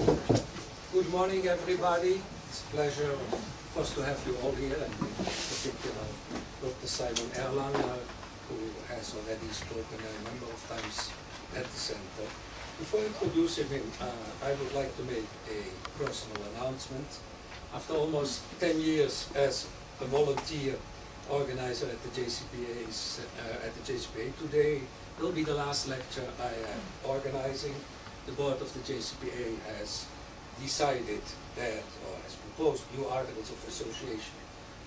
Good morning, everybody. It's a pleasure, of course, to have you all here, and in particular Dr. Simon Erlanger, who has already spoken a number of times at the center. Before introducing him, I would like to make a personal announcement. After almost 10 years as a volunteer organizer at the JCPA, today will be the last lecture I am organizing. The board of the JCPA has decided that, or has proposed new articles of association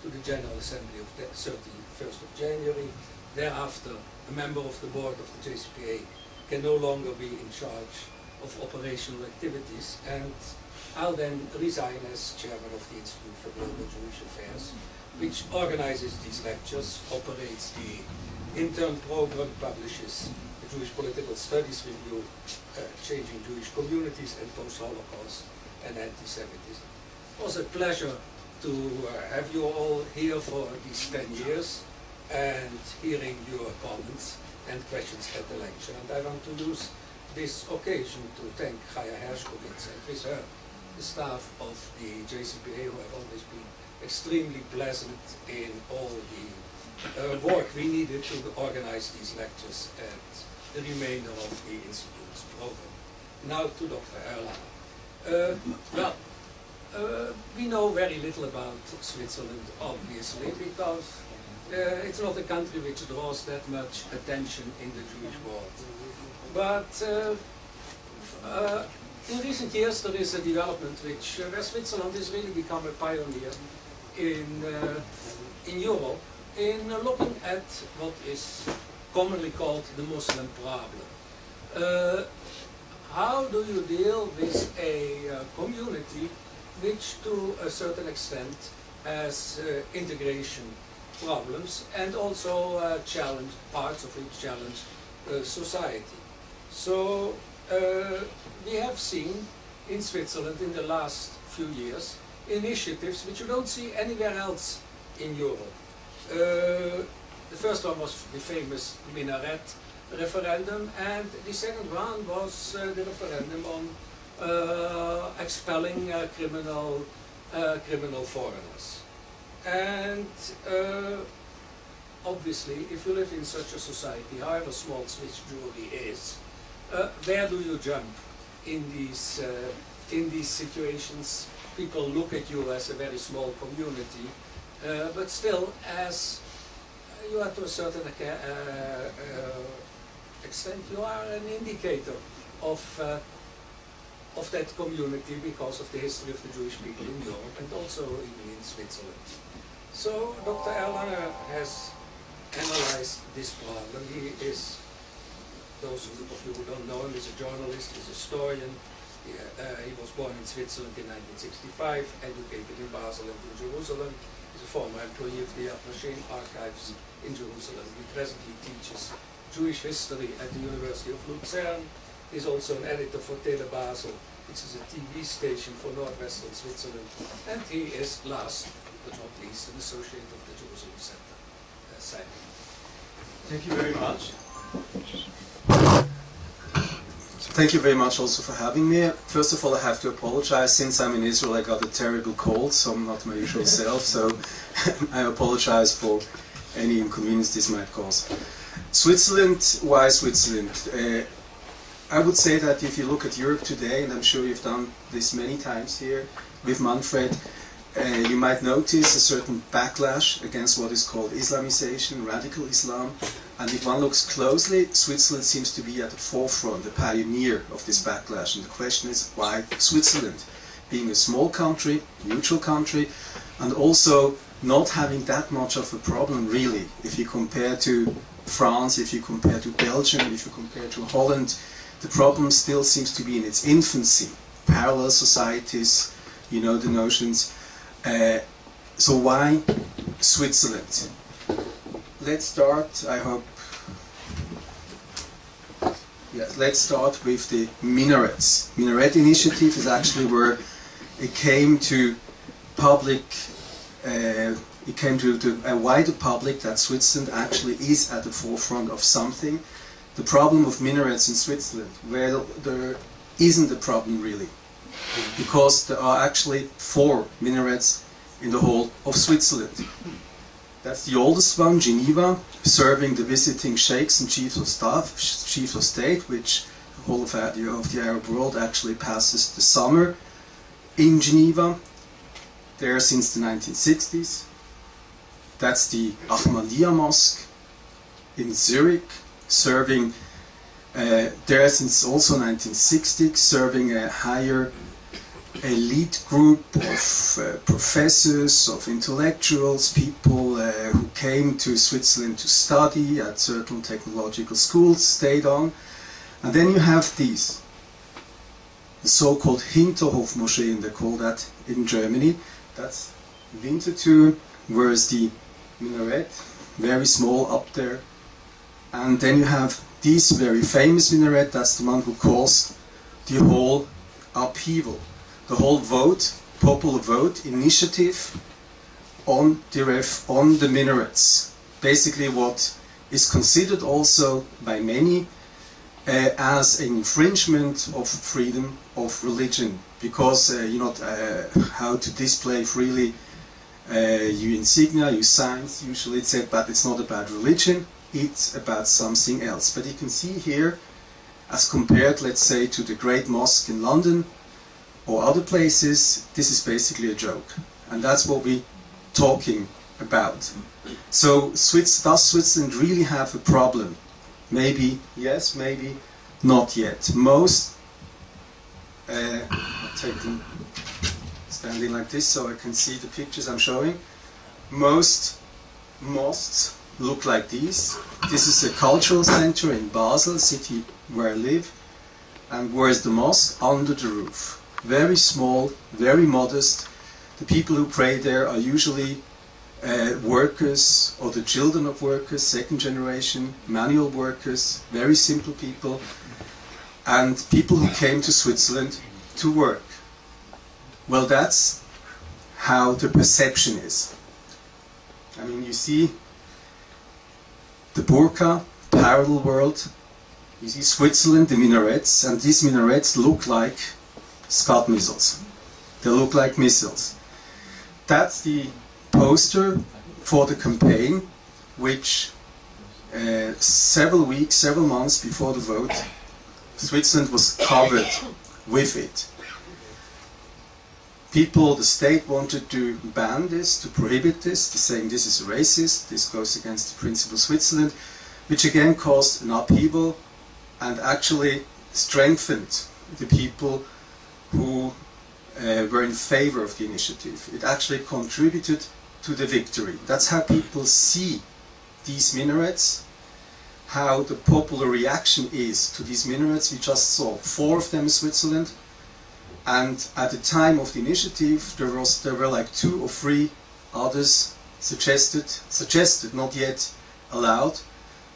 to the General Assembly of the 31st of January. Thereafter, a member of the board of the JCPA can no longer be in charge of operational activities, and I'll then resign as chairman of the Institute for Global Jewish Affairs, which organizes these lectures, operates the intern program, publishes the Jewish Political Studies Review, Changing Jewish Communities and Post-Holocaust and Anti-Semitism. It was a pleasure to have you all here for these 10 years and hearing your comments and questions at the lecture. And I want to use this occasion to thank Chaya Hershkovitz and with her, the staff of the JCPA, who have always been extremely pleasant in all the work we needed to organize these lectures and the remainder of the Institute's program. Now to Dr. Erlanger. We know very little about Switzerland, obviously, because it's not a country which draws that much attention in the Jewish world. But in recent years there is a development where Switzerland has really become a pioneer in Europe in looking at what is commonly called the Muslim problem. How do you deal with a community which to a certain extent has integration problems and also parts of which challenge society? So we have seen in Switzerland in the last few years initiatives which you don't see anywhere else in Europe. The first one was the famous minaret referendum, and the second one was the referendum on expelling criminal foreigners. And obviously, if you live in such a society, however small Swiss Jewry is, where do you jump in these situations? People look at you as a very small community, but still as you are to a certain extent, you are an indicator of that community because of the history of the Jewish people in Europe and also even in Switzerland. So Dr. Erlanger has analyzed this problem. He is, those of you who don't know him, is a journalist, is a historian. He was born in Switzerland in 1965, educated in Basel and in Jerusalem. He's a former employee of the Yad Vashem archives in Jerusalem. He presently teaches Jewish history at the University of Lucerne. He's also an editor for Tele Basel, which is a TV station for northwestern Switzerland. And he is, last but not least, an associate of the Jerusalem Center. Simon. Thank you very much. Thank you very much also for having me. First of all, I have to apologize. Since I'm in Israel, I got a terrible cold, so I'm not my usual self. So I apologize for any inconvenience this might cause. Switzerland, why Switzerland? I would say that if you look at Europe today, and I'm sure you've done this many times here with Manfred, you might notice a certain backlash against what is called Islamization, radical Islam. And if one looks closely, Switzerland seems to be at the forefront, the pioneer of this backlash. And the question is, why Switzerland? Being a small country, neutral country, and also not having that much of a problem, really, if you compare to France, if you compare to Belgium, if you compare to Holland, the problem still seems to be in its infancy. Parallel societies, you know the notions. So why Switzerland? Let's start, I hope, let's start with the minarets. Minaret initiative is actually where it came to public, it came to a wider public that Switzerland actually is at the forefront of something. The problem of minarets in Switzerland, well, there isn't a problem really. because there are actually 4 minarets in the whole of Switzerland. That's the oldest one, Geneva, serving the visiting sheikhs and chiefs of staff, chiefs of state, which the whole of the Arab world actually passes the summer in Geneva, there since the 1960s. That's the Ahmadiyya Mosque in Zurich, serving there since also 1960s, serving a higher elite group of professors, of intellectuals, people who came to Switzerland to study at certain technological schools, stayed on. And then you have these, the so-called Hinterhof Moscheen, they call that in Germany. That's Winterthur, whereas the minaret, very small up there. And then you have this very famous minaret, that's the one who caused the whole upheaval. The whole vote, popular vote, initiative on the minarets. Basically what is considered also by many as an infringement of freedom of religion, because you know how to display freely your insignia, your signs. Usually it's said, but it's not about religion, it's about something else. But you can see here, as compared, let's say, to the Great Mosque in London or other places, this is basically a joke, and that's what we're talking about. So does Switzerland really have a problem? Maybe yes, maybe not yet. Most, I'll take them standing like this so I can see the pictures I'm showing. Most mosques look like these. This is a cultural center in Basel, city where I live. And where's the mosque? Under the roof. Very small, very modest. The people who pray there are usually workers or the children of workers, second generation, manual workers, very simple people, and people who came to Switzerland to work. Well, that's how the perception is. I mean, you see the burqa, parallel world, you see Switzerland, the minarets, and these minarets look like Scud missiles. They look like missiles. That's the poster for the campaign, which several weeks, several months before the vote, Switzerland was covered with it. People, the state wanted to ban this, to prohibit this, saying this is racist, this goes against the principle of Switzerland, which again caused an upheaval and actually strengthened the people who were in favor of the initiative. It actually contributed to the victory. That's how people see these minarets, how the popular reaction is to these minarets. We just saw 4 of them in Switzerland, and at the time of the initiative there were like 2 or 3 others suggested, not yet allowed,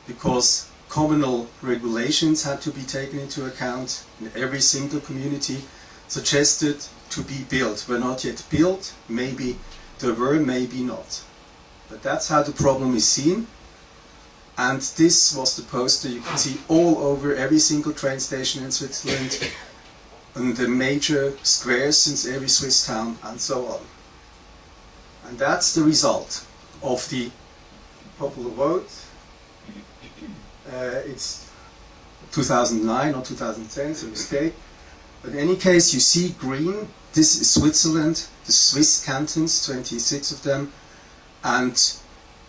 because communal regulations had to be taken into account in every single community, suggested to be built. Were not yet built, maybe there were, maybe not. But that's how the problem is seen. And this was the poster you can see all over every single train station in Switzerland, in the major squares in every Swiss town, and so on. And that's the result of the popular vote. It's 2009 or 2010, it's a mistake. But in any case, you see green. This is Switzerland, the Swiss cantons, 26 of them, and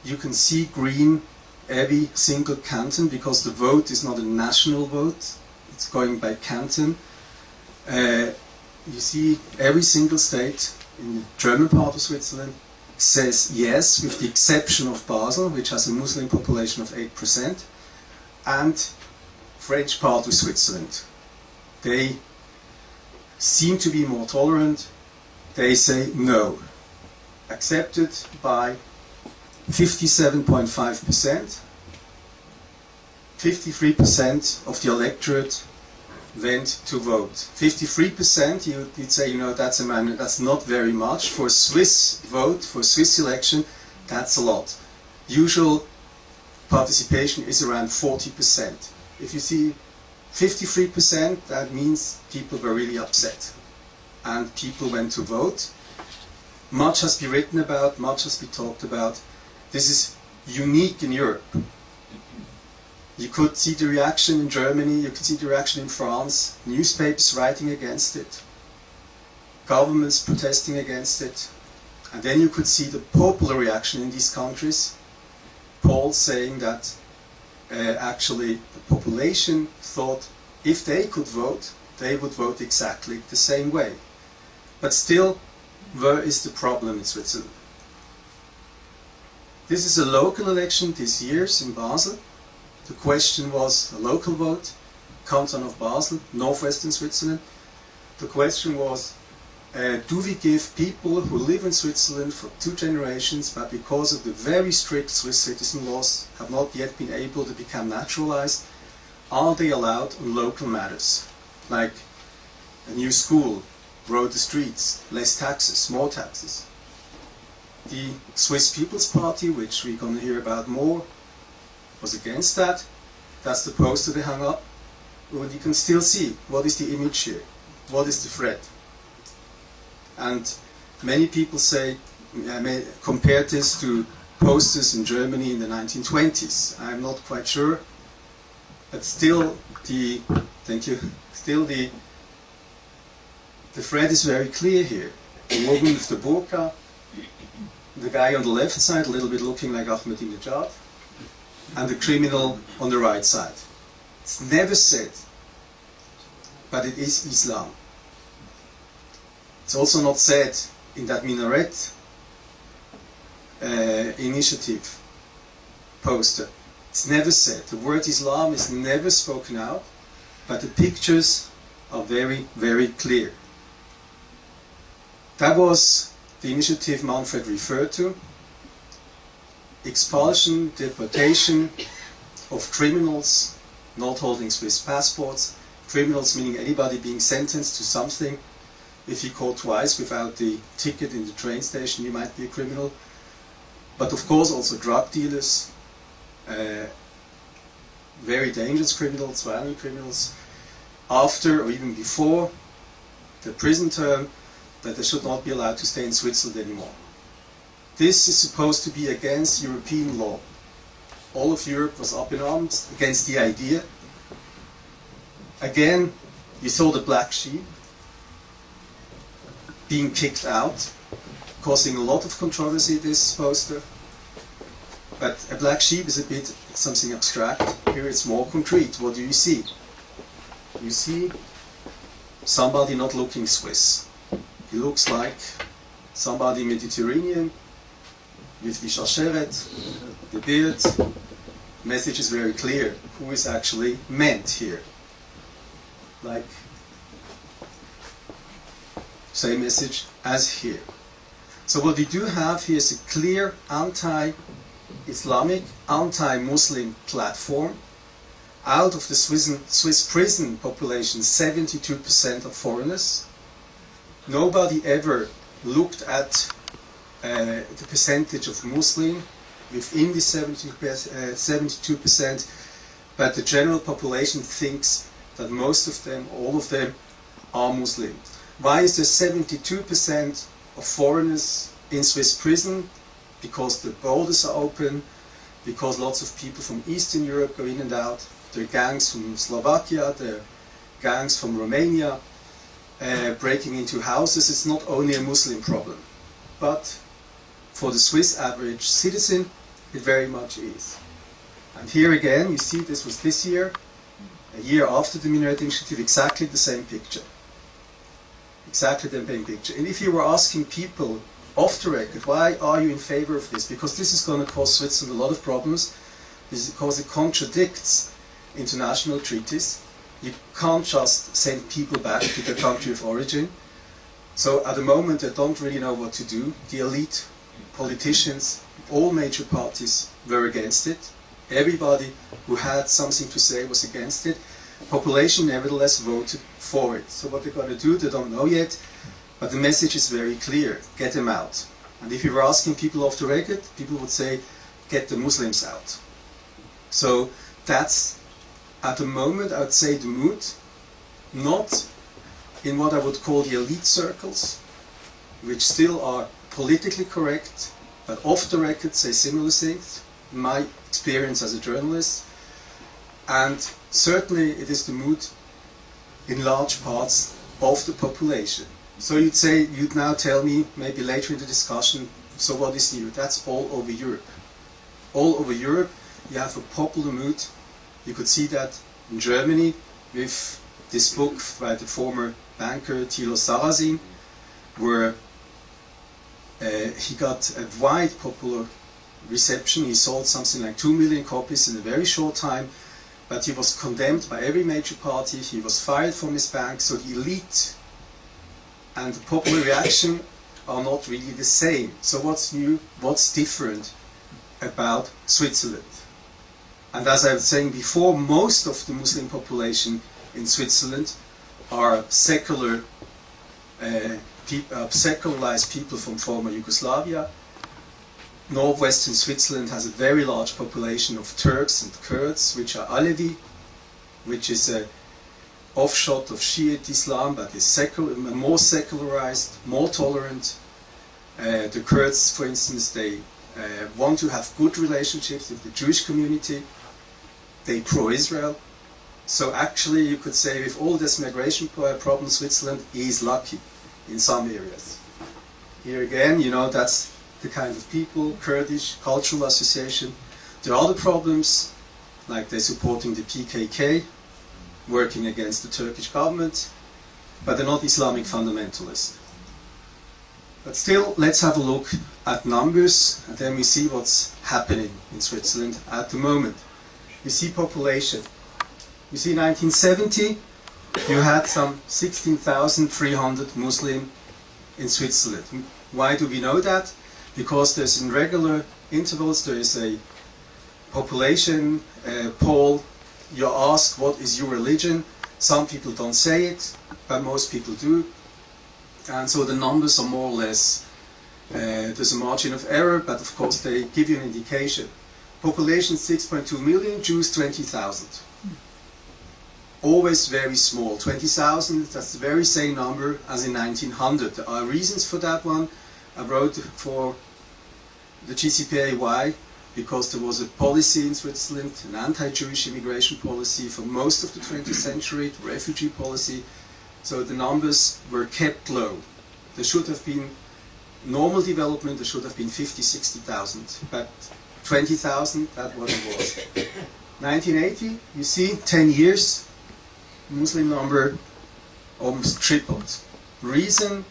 you can see green every single canton, because the vote is not a national vote, it's going by canton. You see every single state in the German part of Switzerland says yes, with the exception of Basel, which has a Muslim population of 8%, and French part of Switzerland. They seem to be more tolerant. They say no. Accepted by 57.5%. 53% of the electorate went to vote. 53%, you'd say, you know, that's not very much. For a Swiss vote, for a Swiss election, that's a lot. Usual participation is around 40%. If you see 53%, that means people were really upset. and people went to vote. Much has been written about, much has been talked about. This is unique in Europe. You could see the reaction in Germany, you could see the reaction in France, newspapers writing against it, governments protesting against it, and then you could see the popular reaction in these countries, polls saying that actually the population thought if they could vote, they would vote exactly the same way. But still, where is the problem in Switzerland? This is a local election this year in Basel. The question was a local vote, canton of Basel, northwestern Switzerland. The question was, do we give people who live in Switzerland for 2 generations, but because of the very strict Swiss citizen laws have not yet been able to become naturalized, are they allowed on local matters, like a new school, road the streets, less taxes, more taxes? The Swiss People's Party, which we're going to hear about more, was against that. That's the poster they hung up. But you can still see what is the image here, what is the threat. And many people say, compare this to posters in Germany in the 1920s. I'm not quite sure, but still the threat is very clear here. The woman with the burqa, the guy on the left side, a little bit looking like Ahmadinejad, and the criminal on the right side. It's never said, but it is Islam. It's also not said in that minaret initiative poster. It's never said. The word Islam is never spoken out, but the pictures are very, very clear. That was the initiative Manfred referred to. Expulsion, deportation of criminals not holding Swiss passports. Criminals meaning anybody being sentenced to something. If you caught twice without the ticket in the train station, you might be a criminal. But of course also drug dealers, very dangerous criminals, violent criminals, after or even before the prison term, that they should not be allowed to stay in Switzerland anymore. This is supposed to be against European law. All of Europe was up in arms against the idea. Again, you saw the black sheep being kicked out, causing a lot of controversy, this poster. But a black sheep is a bit something abstract. Here it's more concrete. What do you see? You see somebody not looking Swiss. He looks like somebody Mediterranean, with the shasheret, the beard. The message is very clear. Who is actually meant here? Like, same message as here. So what we do have here is a clear anti-Islamic, anti-Muslim platform. Out of the Swiss prison population, 72% are foreigners. Nobody ever looked at the percentage of Muslim within the 72%, but the general population thinks that most of them, all of them, are Muslim. Why is there 72% of foreigners in Swiss prison? Because the borders are open, because lots of people from Eastern Europe go in and out. There are gangs from Slovakia, there are gangs from Romania, breaking into houses. It's not only a Muslim problem, but for the Swiss average citizen, it very much is. And here again, you see this was this year, a year after the Minaret Initiative, exactly the same picture. Exactly the same picture. And if you were asking people off the record, why are you in favor of this? Because this is going to cause Switzerland a lot of problems. This is because it contradicts international treaties. You can't just send people back to their country of origin. So at the moment they don't really know what to do. The elite, politicians, all major parties were against it. Everybody who had something to say was against it. Population nevertheless voted for it. So what they're going to do, they don't know yet, but the message is very clear: get them out. And if you were asking people off the record, people would say, get the Muslims out. So that's, at the moment, I would say the mood, not in what I would call the elite circles, which still are politically correct, but off the record say similar things, in my experience as a journalist. And certainly it is the mood in large parts of the population. So you'd now tell me, maybe later in the discussion, so what is new? That's all over Europe. All over Europe you have a popular mood. You could see that in Germany with this book by the former banker Thilo Sarrazin, where he got a wide popular reception. He sold something like 2 million copies in a very short time, but he was condemned by every major party. He was fired from his bank. So the elite and the popular reaction are not really the same. So what's new? What's different about Switzerland? And as I was saying before, most of the Muslim population in Switzerland are secular, secularized people from former Yugoslavia. Northwestern Switzerland has a very large population of Turks and Kurds, which are Alevi, which is an offshoot of Shiite Islam, but is more secularized, more tolerant. The Kurds, for instance, they want to have good relationships with the Jewish community. They pro-Israel. So actually you could say with all this migration problem, Switzerland is lucky in some areas. Here again, you know, that's the kind of people, Kurdish Cultural Association. There are other problems, like they're supporting the PKK, working against the Turkish government, but they're not Islamic fundamentalists. But still, let's have a look at numbers, and then we see what's happening in Switzerland at the moment. We see population. You see 1970, you had some 16,300 Muslim in Switzerland. Why do we know that? Because there's in regular intervals, there is a population poll. You're asked, what is your religion? Some people don't say it, but most people do. And so the numbers are more or less, there's a margin of error, but of course they give you an indication. Population 6.2 million, Jews 20,000. Always very small, 20,000, that's the very same number as in 1900. There are reasons for that one. I wrote for the GCPA why, because there was a policy in Switzerland, an anti-Jewish immigration policy for most of the 20th century, the refugee policy. So the numbers were kept low. There should have been normal development, there should have been 50, 60,000, but 20,000, that's what it was. 1980, you see, 10 years, Muslim number almost tripled. Reason,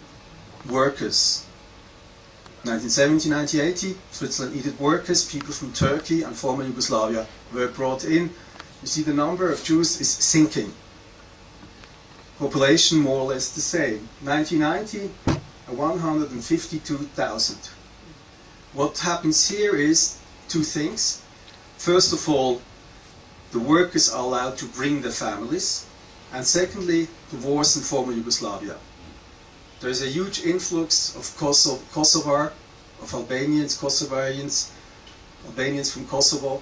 workers. 1970, 1980, Switzerland needed workers, people from Turkey and former Yugoslavia were brought in. You see the number of Jews is sinking. Population more or less the same. 1990, 152,000. What happens here is two things. First of all, the workers are allowed to bring their families. And secondly, the wars in former Yugoslavia. There is a huge influx of Kosovar, of Albanians, Kosovarians, Albanians from Kosovo.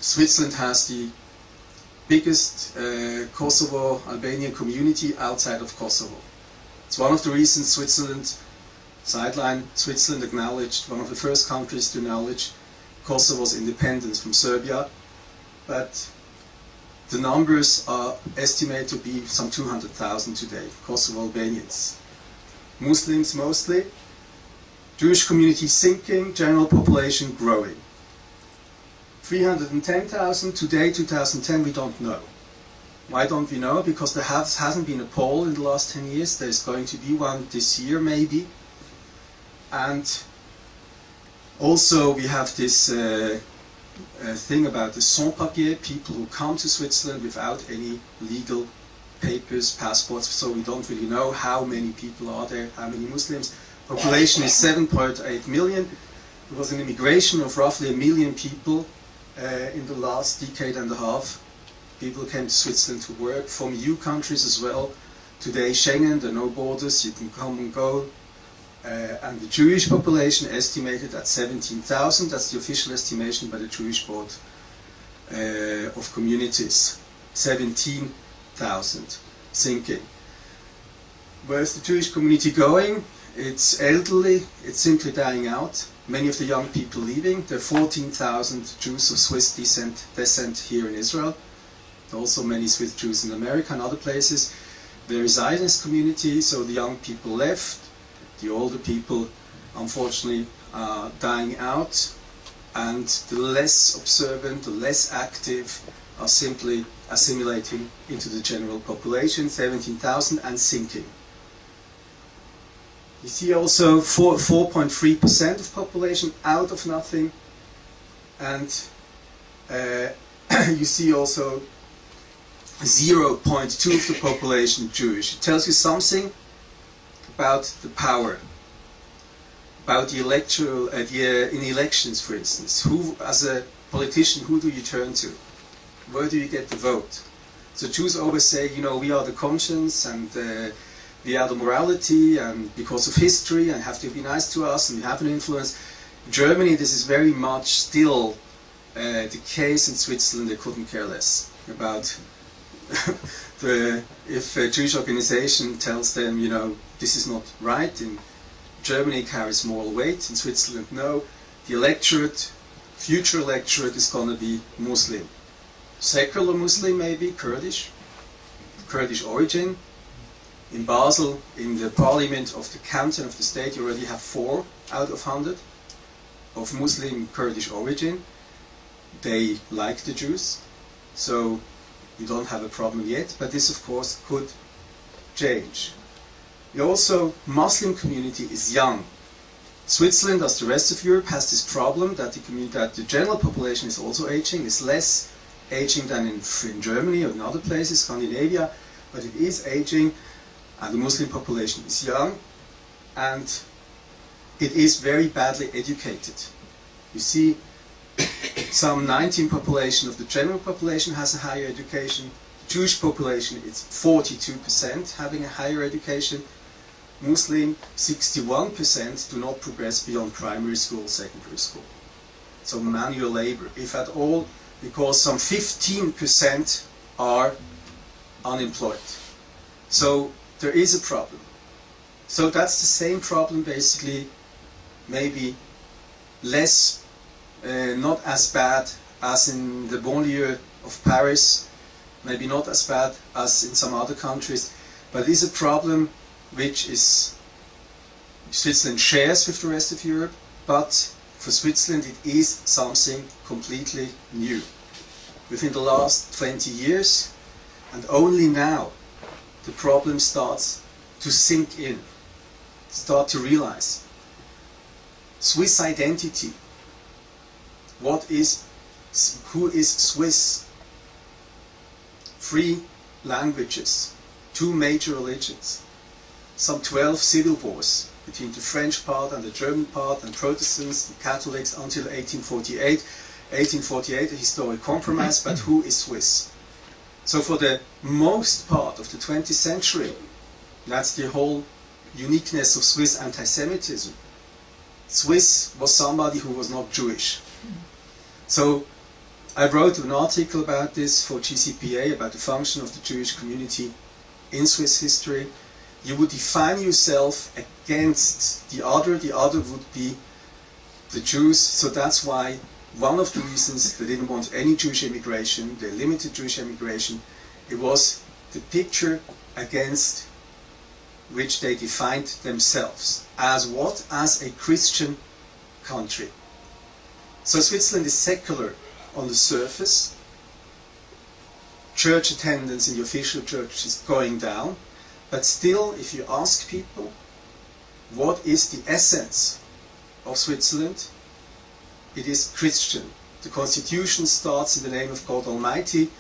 Switzerland has the biggest Kosovo-Albanian community outside of Kosovo. It's one of the reasons Switzerland acknowledged, one of the first countries to acknowledge Kosovo's independence from Serbia. But the numbers are estimated to be some 200,000 today, Kosovo Albanians. Muslims mostly. Jewish community sinking, general population growing. 310,000 today, 2010, we don't know. Why don't we know? Because there hasn't been a poll in the last 10 years. There's going to be one this year, maybe. And also we have this thing about the sans-papiers, people who come to Switzerland without any legal papers, passports, so we don't really know how many people are there, how many Muslims. Population is 7.8 million. There was an immigration of roughly 1 million people in the last decade and a half. People came to Switzerland to work from EU countries as well. Today Schengen, there are no borders, you can come and go. And the Jewish population estimated at 17,000, that's the official estimation by the Jewish Board of Communities. 17,000, sinking. Where's the Jewish community going? It's elderly, it's simply dying out. Many of the young people leaving. There are 14,000 Jews of Swiss descent here in Israel. Also many Swiss Jews in America and other places. There is Zionist community, so the young people left. The older people, unfortunately, are dying out. And the less observant, the less active, are simply assimilating into the general population, 17,000, and sinking. You see also 4.3% of population out of nothing, and you see also 0.2 of the population Jewish. It tells you something about the power, about the electoral, in elections, for instance. Who, as a politician, who do you turn to? Where do you get the vote? So Jews always say, you know, we are the conscience, and we are the morality, and because of history, and have to be nice to us, and we have an influence. In Germany, this is very much still the case. In Switzerland, they couldn't care less about if a Jewish organization tells them, you know, this is not right. In Germany, it carries moral weight. In Switzerland, no. The electorate, future electorate, is going to be Muslim. Secular Muslim, maybe, Kurdish origin. In Basel, in the parliament of the canton of the state, you already have 4 out of 100 of Muslim Kurdish origin. They like the Jews, so you don't have a problem yet, but this of course could change. Also, Muslim community is young. Switzerland, as the rest of Europe, has this problem that the general population is also aging. It's less aging than in Germany or in other places, Scandinavia, but it is aging, and the Muslim population is young, and it is very badly educated. You see, some 19% population of the general population has a higher education. The Jewish population is 42% having a higher education. Muslim, 61% do not progress beyond primary school, secondary school. So manual labor, if at all, because some 15% are unemployed. So there is a problem. So that's the same problem, basically, maybe less, not as bad as in the banlieue of Paris, maybe not as bad as in some other countries, but it is a problem which is Switzerland shares with the rest of Europe, but for Switzerland it is something completely new. Within the last 20 years, and only now, the problem starts to sink in, start to realize. Swiss identity. Who is Swiss? 3 languages, 2 major religions, some 12 civil wars between the French part and the German part, and Protestants and Catholics until 1848. 1848, a historic compromise, but who is Swiss? So for the most part of the 20th century, that's the whole uniqueness of Swiss anti-Semitism. Swiss was somebody who was not Jewish. So I wrote an article about this for GCPA, about the function of the Jewish community in Swiss history. You would define yourself against the other would be the Jews, so that's why one of the reasons they didn't want any Jewish immigration, they limited Jewish immigration, it was the picture against which they defined themselves. As what? As a Christian country. So Switzerland is secular on the surface. Church attendance in the official church is going down, but still, if you ask people, what is the essence of Switzerland? It is Christian. The constitution starts in the name of God Almighty.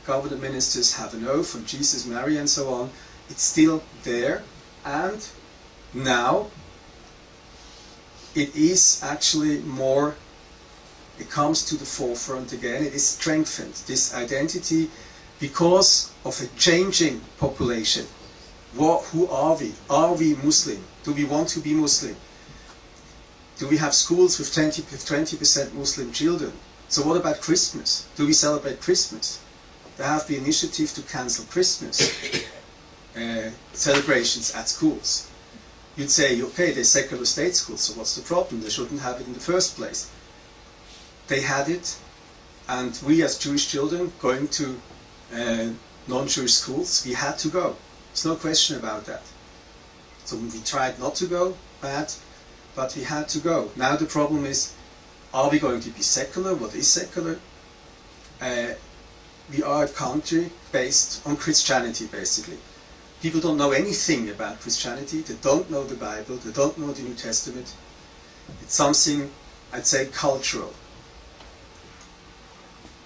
Cabinet ministers have an oath on Jesus, Mary, and so on. It's still there, and now it is actually more, it comes to the forefront again. It is strengthened, this identity, because of a changing population. Who are we? Are we Muslim? Do we want to be Muslim? Do we have schools with 20% Muslim children? So what about Christmas? Do we celebrate Christmas? There have been initiatives to cancel Christmas. celebrations at schools. You'd say, okay, they're secular state schools, so what's the problem? They shouldn't have it in the first place. They had it, and we as Jewish children going to non-Jewish schools, we had to go. There's no question about that. So we tried not to go, bad, but we had to go. Now the problem is, are we going to be secular? What is secular? We are a country based on Christianity, basically. People don't know anything about Christianity. They don't know the Bible. They don't know the New Testament. It's something, I'd say, cultural.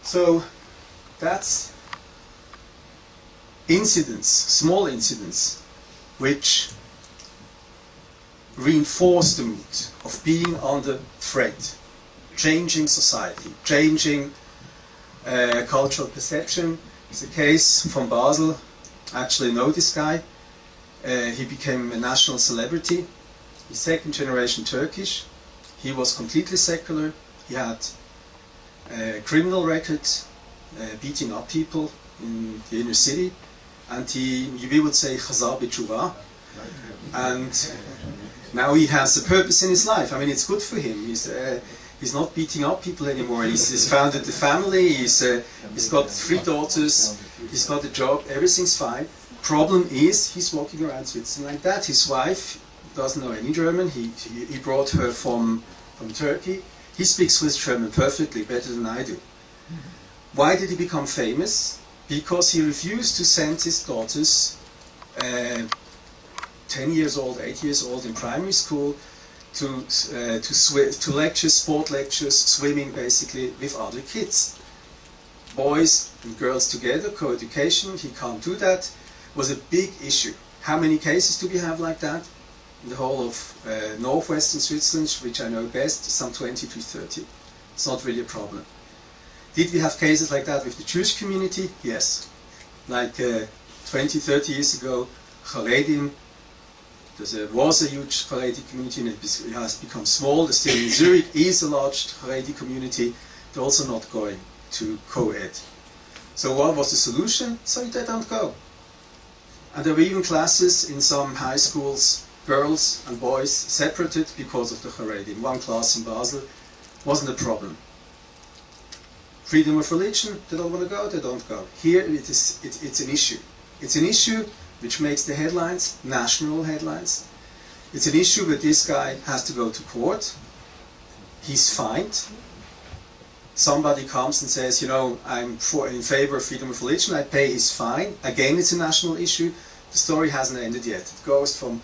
So that's incidents, small incidents, which reinforce the mood of being under threat, changing society, changing cultural perception. It's a case from Basel. I actually know this guy. He became a national celebrity. He's second generation Turkish. He was completely secular. He had criminal records, beating up people in the inner city. And we would say Chazar b'tshuva. And now he has a purpose in his life. I mean, it's good for him. He's not beating up people anymore. He's founded the family. He's got 3 daughters. He's got a job. Everything's fine. Problem is, he's walking around Switzerland like that. His wife doesn't know any German. He brought her from Turkey. He speaks Swiss German perfectly, better than I do. Why did he become famous? Because he refused to send his daughters, 10 years old, 8 years old, in primary school, to lectures, sport lectures, swimming basically, with other kids. Boys and girls together, co-education, he can't do that, was a big issue. How many cases do we have like that? In the whole of northwestern Switzerland, which I know best, some 20 to 30. It's not really a problem. Did we have cases like that with the Jewish community? Yes. Like 20, 30 years ago, Haredim, there was a huge Haredi community and it has become small. Still in Zurich is a large Haredi community. They're also not going to co-ed. So what was the solution? So they don't go. And there were even classes in some high schools, girls and boys separated because of the Haredi. One class in Basel wasn't a problem. Freedom of religion, they don't want to go, they don't go. Here it's an issue. It's an issue which makes the headlines, national headlines. It's an issue where this guy has to go to court. He's fined. Somebody comes and says, you know, I'm in favor of freedom of religion, I pay his fine. Again, it's a national issue. The story hasn't ended yet. It goes from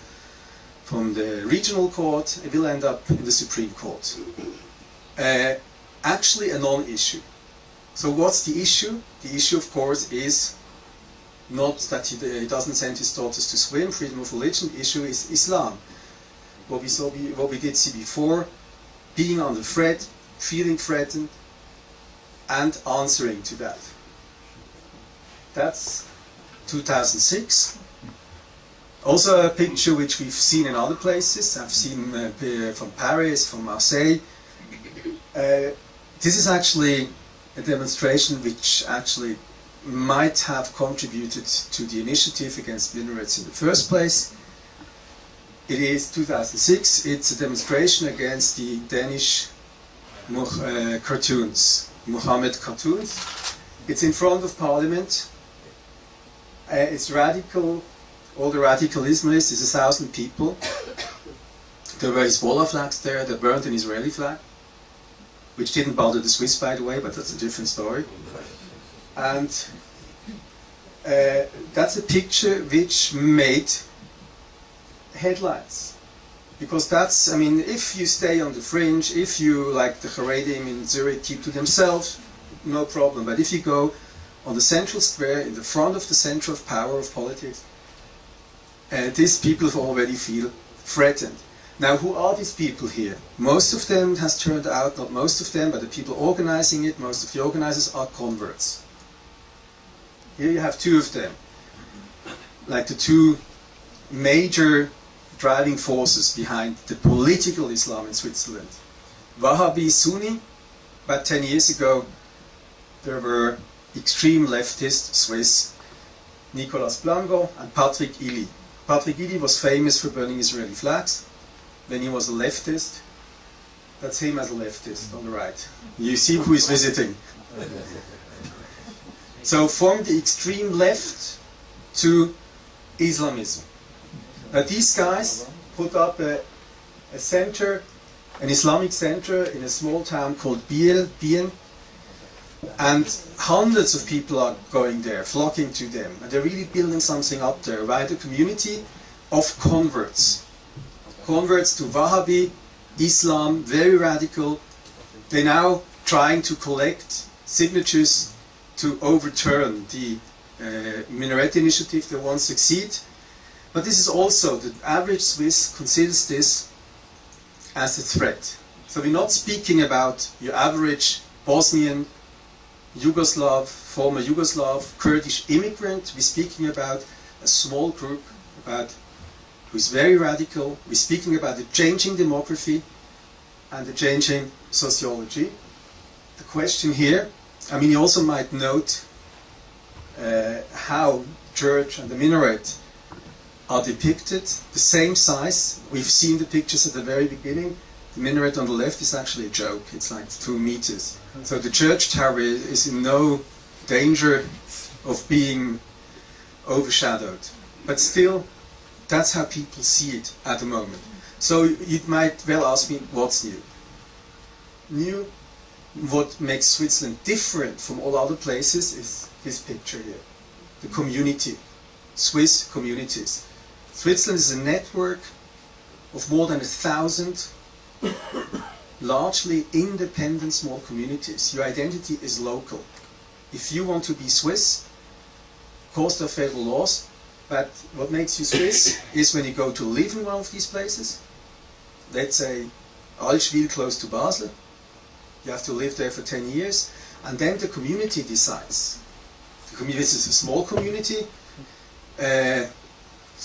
the regional court, it will end up in the Supreme Court. Actually a non-issue. So what's the issue? The issue, of course, is not that he doesn't send his daughters to swim, freedom of religion. The issue is Islam. What we did see before, being under threat, feeling threatened, and answering to that. That's 2006. Also a picture which we've seen in other places. I've seen from Paris, from Marseille. This is actually a demonstration which actually might have contributed to the initiative against minarets in the first place. It is 2006. It's a demonstration against the Danish cartoons, Muhammad cartoons. It's in front of Parliament. It's radical. All the radical Islamists is 1,000 people. There were Hezbollah flags there. They burned an Israeli flag, which didn't bother the Swiss, by the way, but that's a different story. And that's a picture which made headlines. Because that's, I mean, if you stay on the fringe, if you, like the Haredim in Zurich, keep to themselves, no problem. But if you go on the central square, in the front of the center of power of politics, these people already feel threatened. Now, who are these people here? Most of them has turned out, not most of them, but the people organizing it, most of the organizers are converts. Here you have 2 of them, like the 2 major driving forces behind the political Islam in Switzerland. Wahhabi Sunni, about 10 years ago, there were extreme leftist Swiss Nicolas Blango, and Patrick Illy. Patrick Illy was famous for burning Israeli flags when he was a leftist. That's him as a leftist on the right. You see who is visiting. So from the extreme left to Islamism. Now these guys put up a center, an Islamic center in a small town called Bien, and hundreds of people are going there, flocking to them, and they're really building something up there, right? A community of converts. Converts to Wahhabi, Islam, very radical. They're now trying to collect signatures to overturn the minaret initiative. They won't succeed. But this is also, the average Swiss considers this as a threat. So we're not speaking about your average Bosnian, Yugoslav, former Yugoslav, Kurdish immigrant. We're speaking about a small group who's very radical. We're speaking about the changing demography and the changing sociology. The question here, I mean, you also might note how church and the minaret are depicted, the same size. We've seen the pictures at the very beginning. The minaret on the left is actually a joke. It's like 2 meters. So the church tower is in no danger of being overshadowed. But still, that's how people see it at the moment. So you might well ask me, what's new? New, what makes Switzerland different from all other places is this picture here. The community, Swiss communities. Switzerland is a network of more than 1,000 largely independent small communities. Your identity is local. If you want to be Swiss, of course there are federal laws, but what makes you Swiss is when you go to live in one of these places. Let's say Allschwil close to Basel. You have to live there for 10 years, and then the community decides. The community is a small community.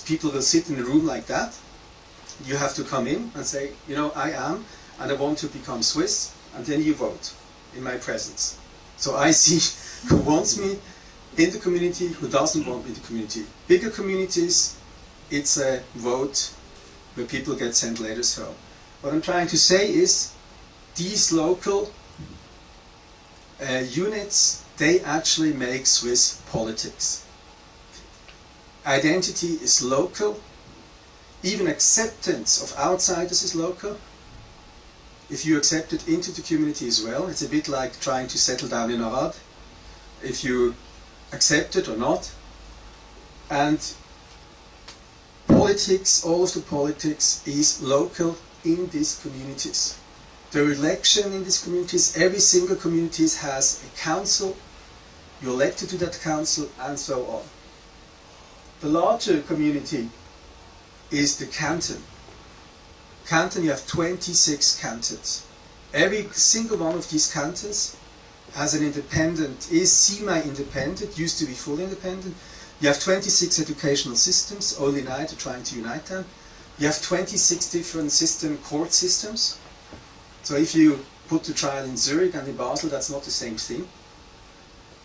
People will sit in a room like that. You have to come in and say, you know, I am, and I want to become Swiss, and then you vote in my presence. So I see who wants me in the community, who doesn't want me in the community. Bigger communities, it's a vote where people get sent letters home. What I'm trying to say is, these local units, they actually make Swiss politics. Identity is local. Even acceptance of outsiders is local. If you accept it into the community as well, it's a bit like trying to settle down in Arad. If you accept it or not. And politics, all of the politics is local in these communities. The election in these communities, every single community has a council. You're elected to that council, and so on. The larger community is the canton. Canton, you have 26 cantons. Every single one of these cantons has an independent, is semi-independent, used to be fully independent. You have 26 educational systems, only now they're trying to unite them. You have 26 different court systems. So if you put the trial in Zurich and in Basel, that's not the same thing.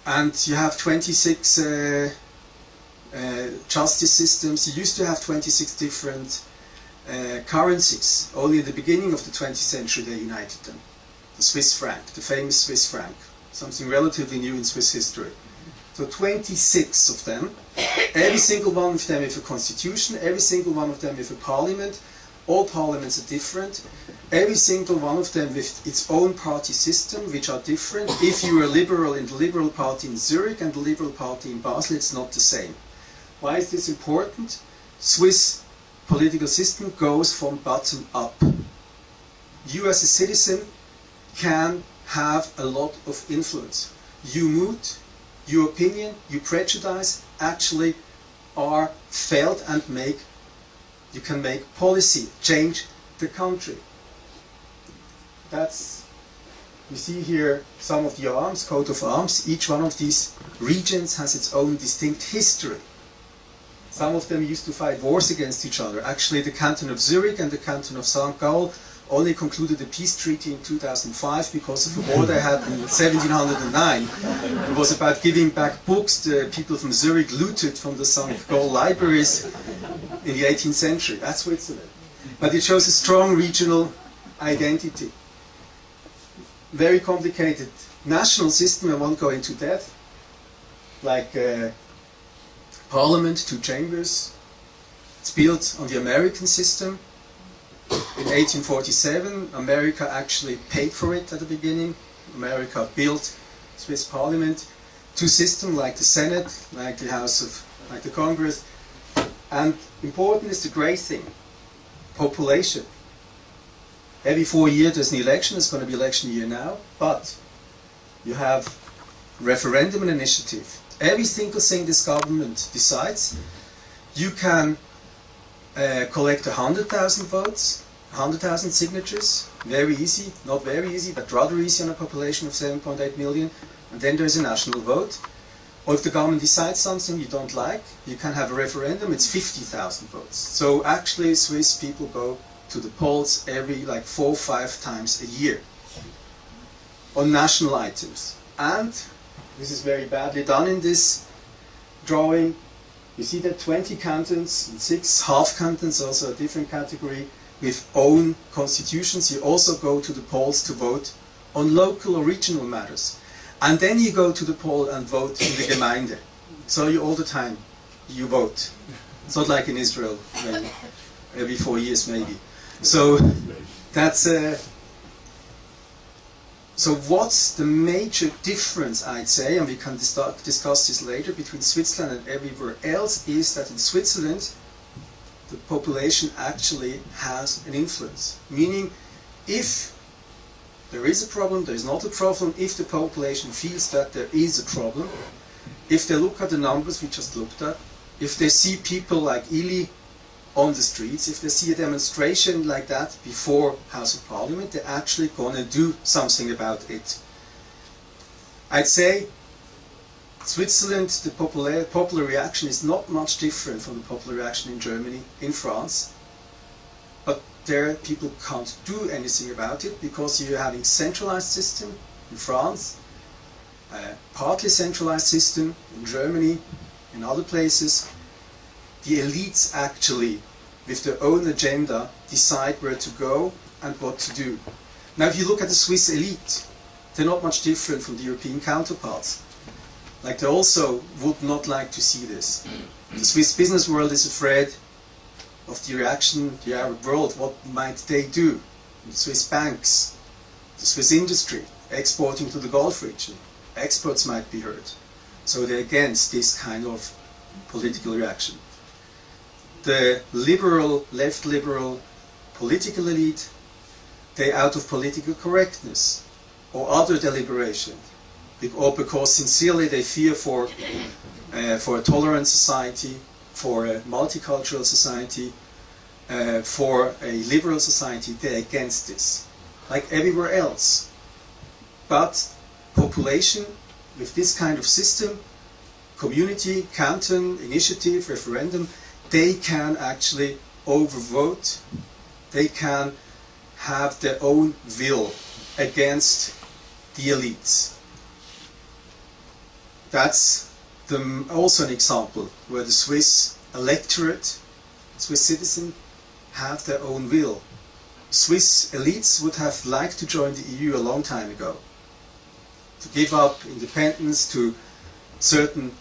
And you have 26 justice systems. You used to have 26 different currencies. Only in the beginning of the 20th century they united them. The Swiss franc, the famous Swiss franc, something relatively new in Swiss history. So 26 of them, every single one of them with a constitution, every single one of them with a parliament. All parliaments are different. Every single one of them with its own party system, which are different. If you are liberal in the Liberal Party in Zurich and the Liberal Party in Basel, it's not the same. Why is this important? Swiss political system goes from bottom up. You as a citizen can have a lot of influence. Your mood, your opinion, your prejudice actually are felt and you can make policy, change the country. You see here some of the arms, coat of arms. Each one of these regions has its own distinct history. Some of them used to fight wars against each other. Actually, the canton of Zurich and the canton of St. Gall only concluded a peace treaty in 2005 because of a war they had in 1709. It was about giving back books the people from Zurich looted from the St. Gall libraries in the 18th century. That's Switzerland. But it shows a strong regional identity. Very complicated national system, I won't go into depth, like parliament, 2 chambers. It's built on the American system. In 1847, America actually paid for it at the beginning. America built Swiss parliament. 2 systems like the Senate, like the House of, like the Congress. And important is the great thing, population. Every 4 years there's an election, there's going to be election year now, but you have referendum and initiative. Every single thing this government decides, you can collect 100,000 votes, 100,000 signatures, very easy, not very easy, but rather easy on a population of 7.8 million, and then there's a national vote. Or if the government decides something you don't like, you can have a referendum, it's 50,000 votes. So actually Swiss people go to the polls every like 4 or 5 times a year on national items. And this is very badly done in this drawing. You see that 20 cantons and 6 half cantons, also a different category, with own constitutions. You also go to the polls to vote on local or regional matters. And then you go to the poll and vote in the Gemeinde. So you all the time, you vote. It's not like in Israel, maybe, every 4 years maybe. So that's so what's the major difference, I'd say, and we can discuss this later, between Switzerland and everywhere else, is that in Switzerland the population actually has an influence. Meaning, if there is a problem, there is not a problem, if the population feels that there is a problem, if they look at the numbers we just looked at, if they see people like Ili on the streets, if they see a demonstration like that before House of Parliament, they're actually going to do something about it. I'd say Switzerland, the popular reaction is not much different from the popular reaction in Germany, in France, but there people can't do anything about it because you're having centralized system in France, a partly centralized system in Germany, in other places. The elites actually, with their own agenda, decide where to go and what to do. Now if you look at the Swiss elite, they're not much different from the European counterparts. Like they also would not like to see this. The Swiss business world is afraid of the reaction to the Arab world. What might they do? The Swiss banks, the Swiss industry, exporting to the Gulf region. Exports might be hurt. So they're against this kind of political reaction. The liberal, left liberal political elite, they're out of political correctness or other deliberation, or because sincerely they fear for a tolerant society, for a multicultural society, for a liberal society. They're against this, like everywhere else. But population with this kind of system, community, canton, initiative, referendum, they can actually overvote, they can have their own will against the elites. That's also an example where the Swiss electorate, Swiss citizens, have their own will. Swiss elites would have liked to join the EU a long time ago, to give up independence to certain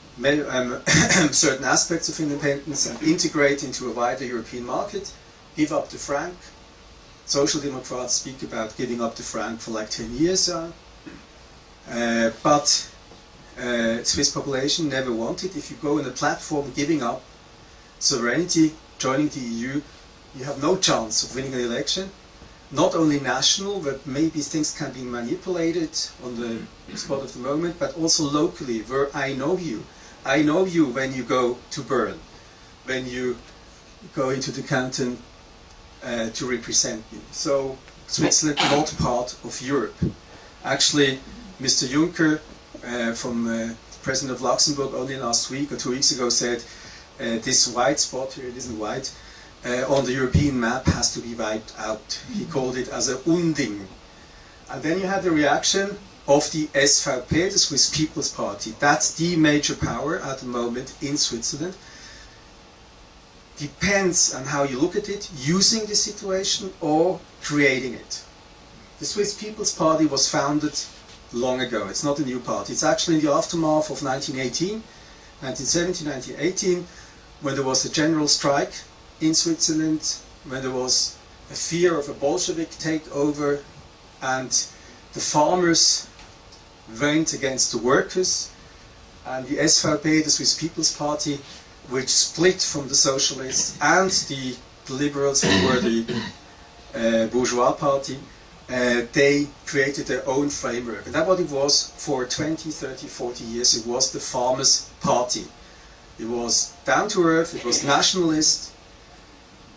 certain aspects of independence and integrate into a wider European market, give up the franc. Social Democrats speak about giving up the franc for like 10 years. But Swiss population never wanted. If you go in a platform giving up sovereignty, joining the EU, you have no chance of winning an election. Not only national, but maybe things can be manipulated on the spot of the moment, but also locally, where I know you. I know you when you go to Bern, when you go into the canton to represent me. So Switzerland not part of Europe. Actually, Mr. Juncker, the President of Luxembourg, only last week or 2 weeks ago said, this white spot here, it isn't white, on the European map has to be wiped out. He called it as a Unding. And then you had the reaction of the SVP, the Swiss People's Party. That's the major power at the moment in Switzerland. Depends on how you look at it, using the situation or creating it. The Swiss People's Party was founded long ago. It's not a new party. It's actually in the aftermath of 1918, 1917, 1918, when there was a general strike in Switzerland, when there was a fear of a Bolshevik takeover, and the farmers went against the workers, and the SVP, the Swiss People's Party, which split from the socialists and the liberals, who were the bourgeois party, they created their own framework. And that's what it was for 20, 30, 40 years. It was the farmers' party. It was down to earth, it was nationalist,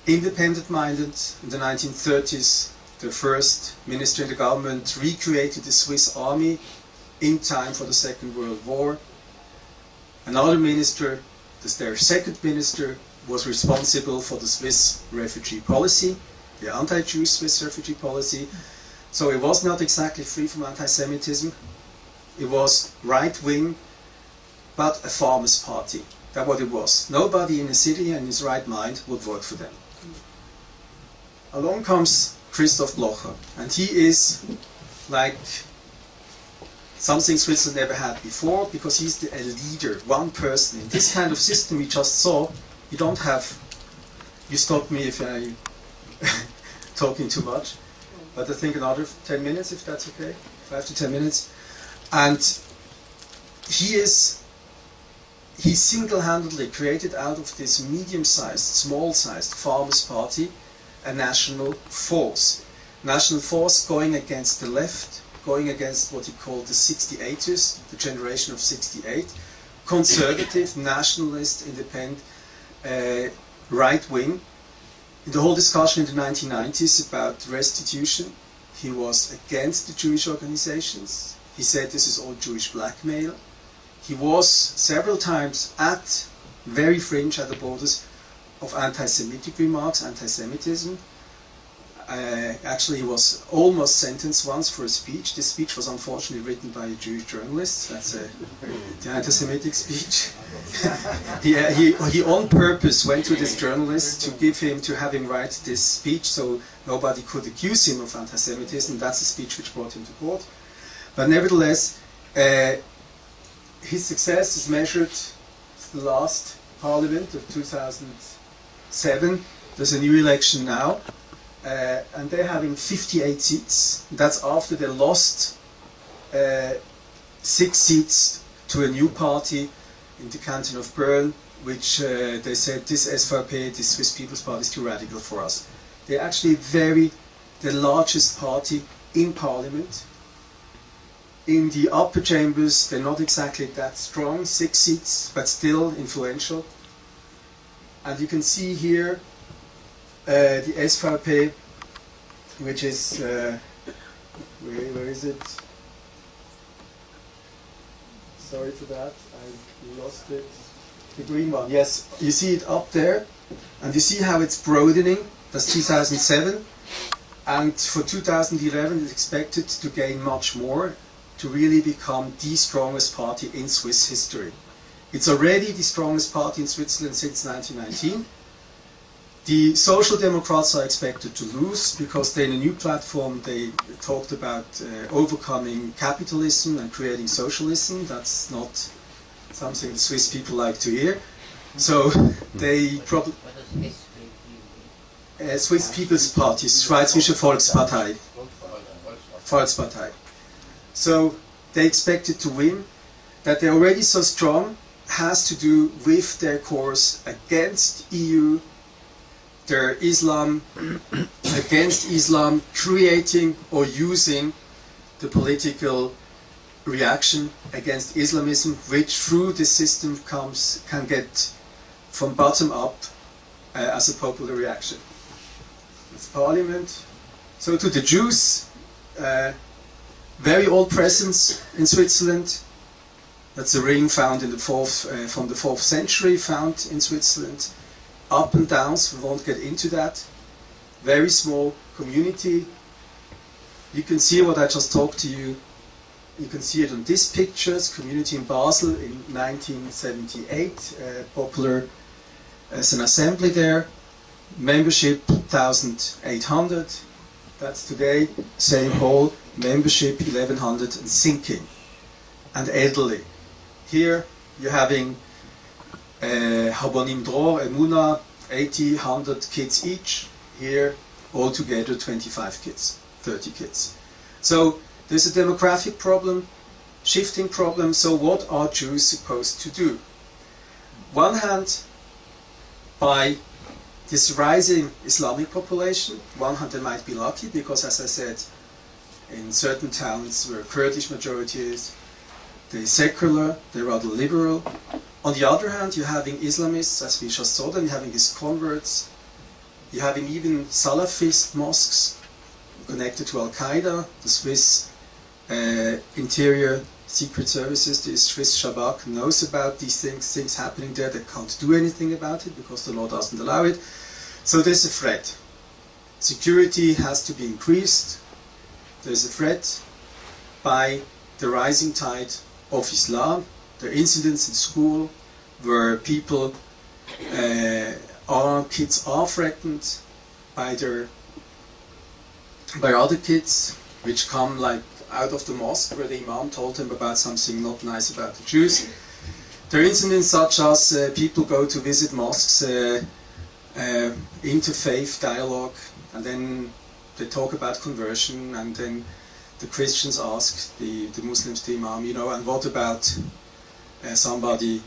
independent-minded. In the 1930s, the first minister in the government recreated the Swiss army in time for the Second World War. Another minister, their second minister, was responsible for the Swiss refugee policy, the anti-Jewish Swiss refugee policy. So it was not exactly free from anti-Semitism. It was right-wing, but a farmers' party. That's what it was. Nobody in the city and in his right mind would vote for them. Along comes Christoph Blocher, and he is like something Switzerland never had before, because he's a leader, one person. In this kind of system we just saw, you don't have, you stop me if I'm talking too much, but I think another 10 minutes, if that's okay, 5 to 10 minutes. And he single-handedly created out of this medium-sized, small-sized farmers' party a national force. National force going against the left, going against what he called the 68ers, the generation of 68, conservative, nationalist, independent, right-wing. In the whole discussion in the 1990s about restitution, he was against the Jewish organizations. He said this is all Jewish blackmail. He was several times at very fringe at the borders of anti-Semitic remarks, anti-Semitism. Actually, he was almost sentenced once for a speech. This speech was unfortunately written by a Jewish journalist. That's the anti-Semitic speech. he on purpose went to this journalist to have him write this speech, so nobody could accuse him of anti-Semitism. That's the speech which brought him to court. But nevertheless, his success is measured in the last parliament of 2007. There's a new election now. And they're having 58 seats. That's after they lost 6 seats to a new party in the canton of Bern, which they said this SVP, this Swiss People's Party, is too radical for us. They're actually the largest party in parliament. In the upper chambers, they're not exactly that strong, 6 seats, but still influential. And you can see here the SVP, which is, where is it? Sorry for that, I lost it. The green one, yes, you see it up there, and you see how it's broadening. That's 2007, and for 2011 it's expected to gain much more, to really become the strongest party in Swiss history. It's already the strongest party in Switzerland since 1919. The Social Democrats are expected to lose, because in a new platform they talked about overcoming capitalism and creating socialism. That's not something the Swiss people like to hear. So they probably... Swiss People's Party, Schweizerische Volkspartei. Volkspartei. So they expected to win. That they're already so strong has to do with their course against EU, their Islam, against Islam, creating or using the political reaction against Islamism, which through the system can get from bottom up as a popular reaction. It's parliament. So to the Jews, very old presence in Switzerland. That's a ring found in the from the 4th century, found in Switzerland. up and downs, we won't get into that. Very small community. You can see what I just talked to you. You can see it on these pictures. Community in Basel in 1978, popular as an assembly there. Membership 1,800. That's today. Same hall. Membership 1,100 and sinking. And elderly. Here you're having Habonim Dror, Emuna, 80, 100 kids each. Here altogether 25 kids, 30 kids. So there's a demographic problem, shifting problem. So what are Jews supposed to do? One hand, by this rising Islamic population, one hand they might be lucky because, as I said, in certain towns where Kurdish majority is, they're secular, they're rather liberal. On the other hand, you're having Islamists, as we just saw them, you're having these converts, you're having even Salafist mosques connected to Al-Qaeda, the Swiss interior secret services, the Swiss Shabak knows about these things happening there. They can't do anything about it because the law doesn't allow it. So there's a threat. Security has to be increased. There's a threat by the rising tide of Islam. There are incidents in school where people, kids are threatened by other kids, which come like out of the mosque where the imam told them about something not nice about the Jews. There are incidents such as people go to visit mosques, interfaith dialogue, and then they talk about conversion, and then the Christians ask the Muslims, the imam, you know, and what about somebody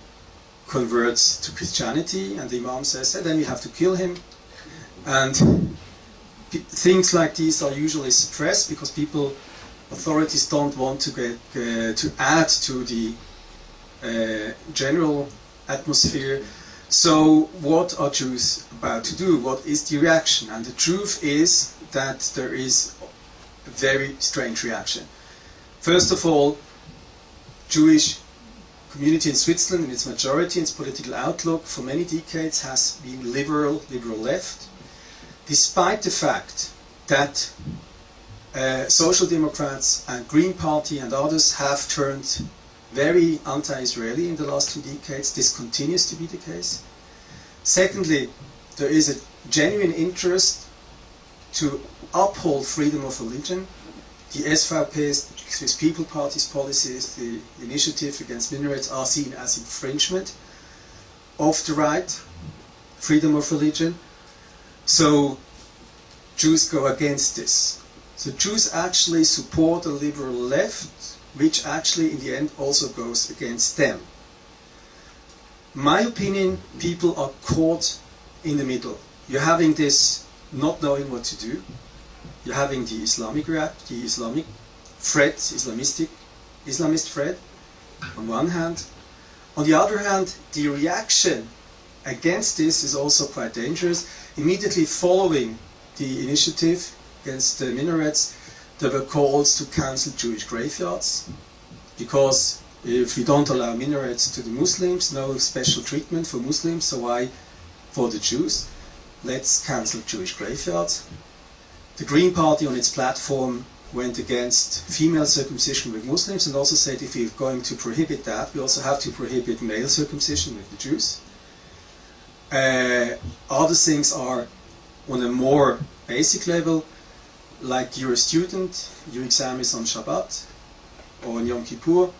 converts to Christianity, and the imam says, then we have to kill him. And things like these are usually suppressed because authorities don't want to to add to the general atmosphere. So what are Jews about to do? What is the reaction? And the truth is that there is a very strange reaction. First of all, Jewish community in Switzerland, in its majority, in its political outlook, for many decades has been liberal left, despite the fact that Social Democrats and Green Party and others have turned very anti-Israeli in the last 2 decades. This continues to be the case. Secondly, there is a genuine interest to uphold freedom of religion. The SVP's, Swiss People Party's policies, the initiative against minarets are seen as infringement of the right, freedom of religion. So Jews go against this. So Jews actually support a liberal left, which actually in the end also goes against them. In my opinion, people are caught in the middle. You're having this not knowing what to do. You're having the Islamic threat, Islamist threat, on one hand. On the other hand, the reaction against this is also quite dangerous. Immediately following the initiative against the minarets, there were calls to cancel Jewish graveyards, because if we don't allow minarets to the Muslims, no special treatment for Muslims, so why for the Jews? Let's cancel Jewish graveyards. The Green Party on its platform went against female circumcision with Muslims and also said if we're going to prohibit that, we also have to prohibit male circumcision with the Jews. Other things are on a more basic level, like you're a student, your exam is on Shabbat or on Yom Kippur,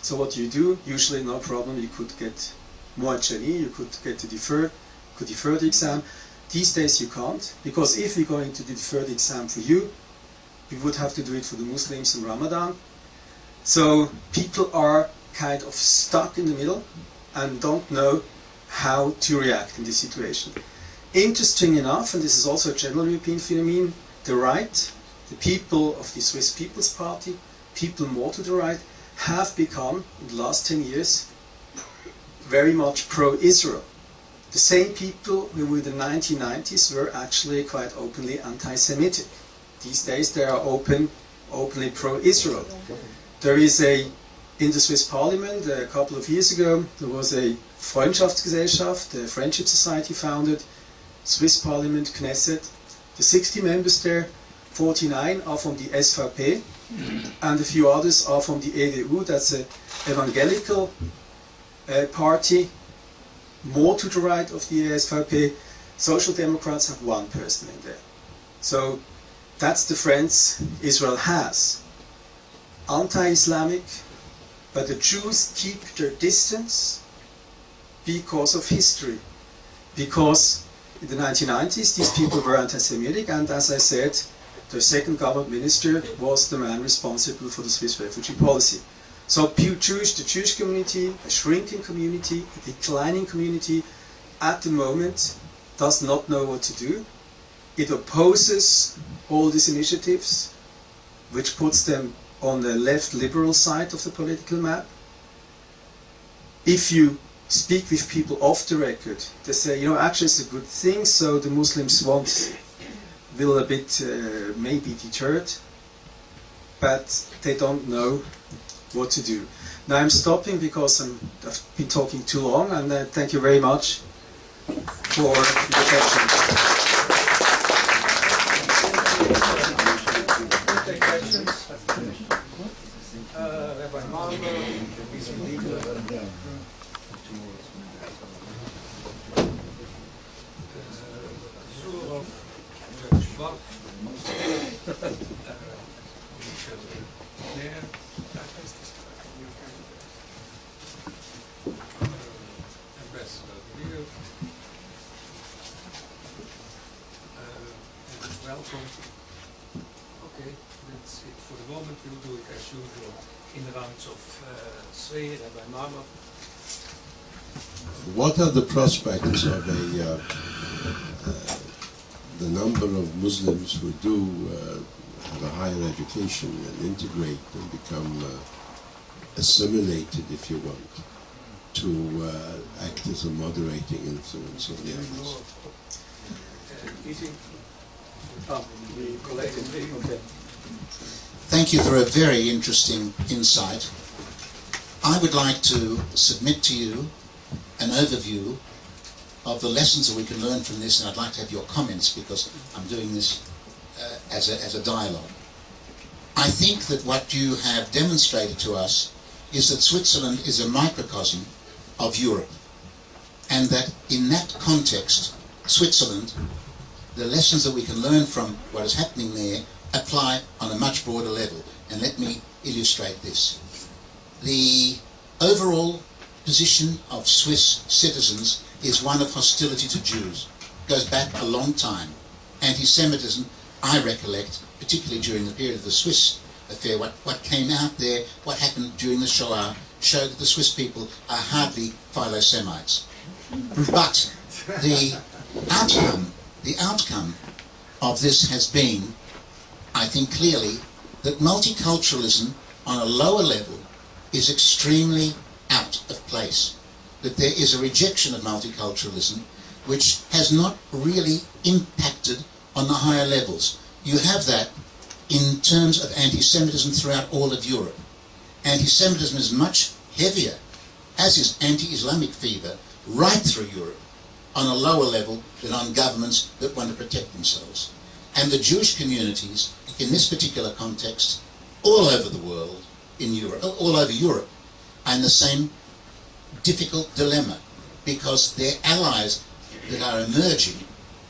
so what do? Usually no problem, you could get Moed Sheni, you could defer the exam. These days you can't, because if we're going to defer the exam for you, we would have to do it for the Muslims in Ramadan. So people are kind of stuck in the middle and don't know how to react in this situation. Interesting enough, and this is also a general European phenomenon, the right, the people of the Swiss People's Party, people more to the right, have become, in the last 10 years, very much pro-Israel. The same people who in the 1990s were actually quite openly anti-Semitic. These days they are openly pro-Israel. There is a In the Swiss Parliament, a couple of years ago, there was a Freundschaftsgesellschaft, a friendship society founded, Swiss Parliament, Knesset. The 60 members there, 49 are from the SVP, and a few others are from the EDU, that's an evangelical party, more to the right of the SVP. Social Democrats have one person in there. So that's the friends Israel has. Anti-Islamic, but the Jews keep their distance because of history. Because in the 1990s these people were anti-Semitic, and as I said, their second government minister was the man responsible for the Swiss refugee policy. So the Jewish community, a shrinking community, a declining community, at the moment does not know what to do. It opposes all these initiatives, which puts them on the left liberal side of the political map. If you speak with people off the record, they say, you know, actually it's a good thing, so the Muslims will a bit maybe deterred, but they don't know what to do. Now I'm stopping because I've been talking too long, and thank you very much for your attention. Take questions. Rabbi Malmer, please leave. Welcome. Okay, that's it for the moment. We'll do it as usual in the rounds of Sri, Rabbi Marmer. What are the prospects of the number of Muslims who do have a higher education and integrate and become assimilated, if you want, to act as a moderating influence on the others? Thank you for a very interesting insight. I would like to submit to you an overview of the lessons that we can learn from this, and I'd like to have your comments because I'm doing this as a dialogue. I think that what you have demonstrated to us is that Switzerland is a microcosm of Europe, and that in that context, Switzerland, the lessons that we can learn from what is happening there apply on a much broader level. And let me illustrate this. The overall position of Swiss citizens is one of hostility to Jews. It goes back a long time. Anti-Semitism, I recollect, particularly during the period of the Swiss affair, what came out there, what happened during the Shoah, showed that the Swiss people are hardly philo-Semites. But the outcome of this has been, I think clearly, that multiculturalism on a lower level is extremely out of place. That there is a rejection of multiculturalism which has not really impacted on the higher levels. You have that in terms of anti-Semitism throughout all of Europe. Anti-Semitism is much heavier, as is anti-Islamic fever, right through Europe, on a lower level than on governments that want to protect themselves. And the Jewish communities, in this particular context, all over the world, in Europe, all over Europe, are in the same difficult dilemma, because their allies that are emerging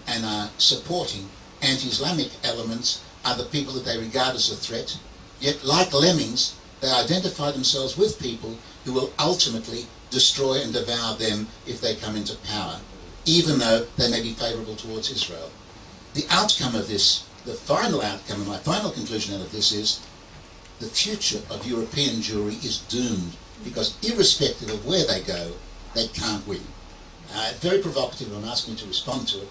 and are supporting anti-Islamic elements are the people that they regard as a threat. Yet, like lemmings, they identify themselves with people who will ultimately destroy and devour them if they come into power, even though they may be favourable towards Israel. The outcome of this, the final outcome, and my final conclusion out of this is, the future of European Jewry is doomed, because irrespective of where they go, they can't win. Very provocative, I'm asking you to respond to it.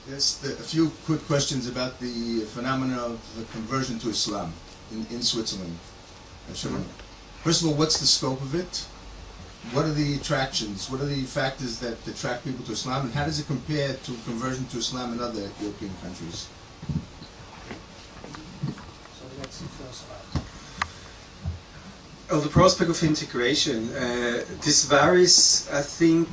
Yes, a few quick questions about the phenomena of the conversion to Islam in Switzerland. First of all, what's the scope of it? What are the attractions? What are the factors that attract people to Islam? And how does it compare to conversion to Islam in other European countries? of the prospect of integration, this varies, I think,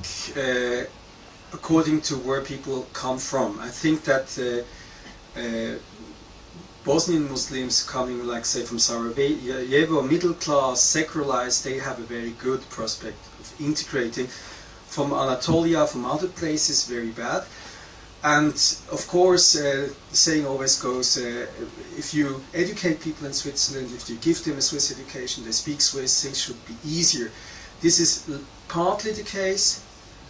according to where people come from. I think that Bosnian Muslims coming, like say from Sarajevo, middle class, secularized, they have a very good prospect of integrating. From Anatolia, from other places, very bad. And of course, the saying always goes, if you educate people in Switzerland, if you give them a Swiss education, they speak Swiss, things should be easier. This is partly the case.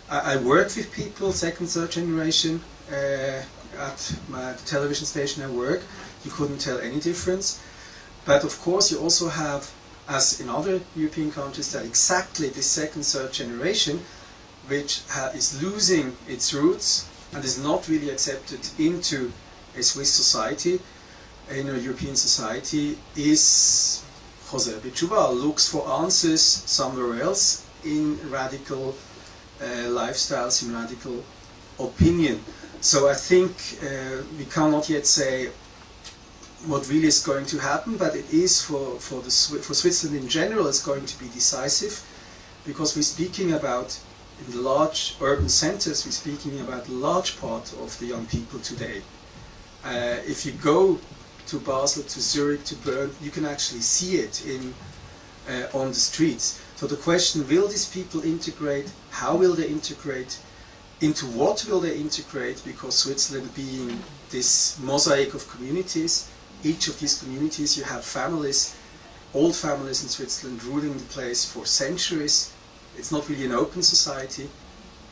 I work with people, second, third generation, at the television station I work. You couldn't tell any difference. But of course, you also have, as in other European countries, that exactly this second, third generation, which is losing its roots and is not really accepted into a Swiss society, in a European society, is José Bichuval, looks for answers somewhere else in radical lifestyles, in radical opinion. So I think we cannot yet say what really is going to happen, but it is for Switzerland in general is going to be decisive, because we're speaking about, in the large urban centers, we're speaking about a large part of the young people today. If you go to Basel, to Zurich, to Bern, you can actually see it on the streets. So the question, will these people integrate? How will they integrate? Into what will they integrate? Because Switzerland being this mosaic of communities, each of these communities, you have families, old families in Switzerland ruling the place for centuries. It's not really an open society.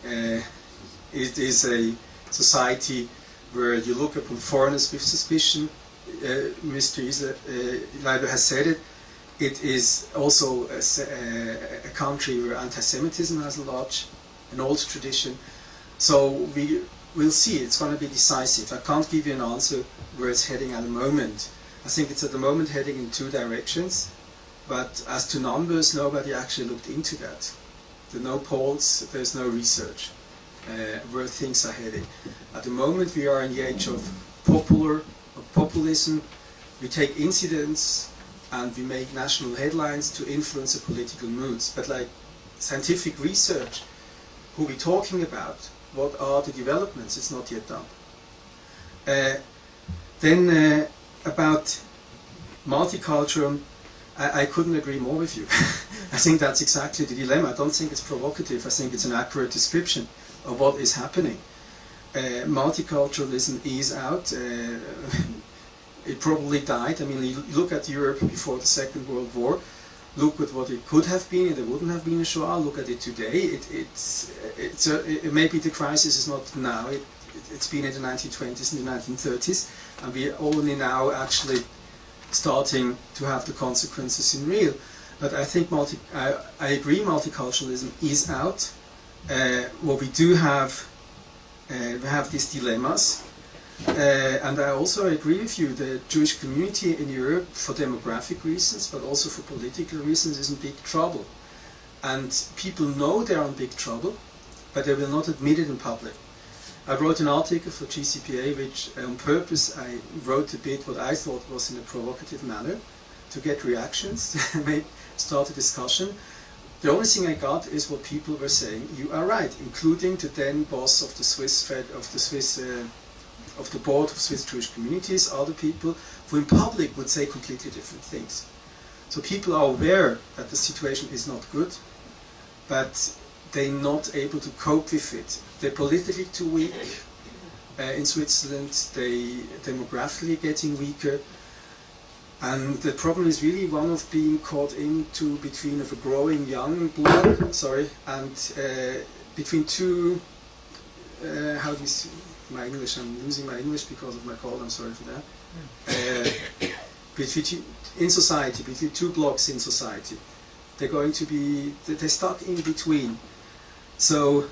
It is a society where you look upon foreigners with suspicion. Mr. Leiber has said it. It is also a country where anti-Semitism has an old tradition. So we will see. It's going to be decisive. I can't give you an answer where it's heading at the moment. I think it's at the moment heading in two directions. But as to numbers, nobody actually looked into that. There are no polls, there's no research where things are heading. At the moment we are in the age of populism. We take incidents and we make national headlines to influence the political moods. But like scientific research, who we're talking about, what are the developments, it's not yet done. Then about multicultural, I couldn't agree more with you. I think that's exactly the dilemma. I don't think it's provocative. I think it's an accurate description of what is happening. Multiculturalism is out. It probably died. I mean, you look at Europe before the Second World War. Look at what it could have been. There wouldn't have been a Shoah. Look at it today. Maybe the crisis is not now. It's been in the 1920s and the 1930s, and we are only now actually starting to have the consequences in real. But I think I agree, multiculturalism is out. What we do have, we have these dilemmas. And I also agree with you, the Jewish community in Europe, for demographic reasons, but also for political reasons, is in big trouble. And people know they're in big trouble, but they will not admit it in public. I wrote an article for GCPA, which on purpose I wrote a bit what I thought was in a provocative manner, to get reactions, to start a discussion. The only thing I got is what people were saying. You are right, including the then boss of the board of Swiss Jewish communities, other people who in public would say completely different things. So people are aware that the situation is not good, but they're not able to cope with it. They're politically too weak in Switzerland, they demographically getting weaker, and the problem is really one of being caught into between of a growing young bloc, and between two, how do you see, my English, I'm losing my English because of my cold, I'm sorry for that. In society, between two blocks in society, they're stuck in between. So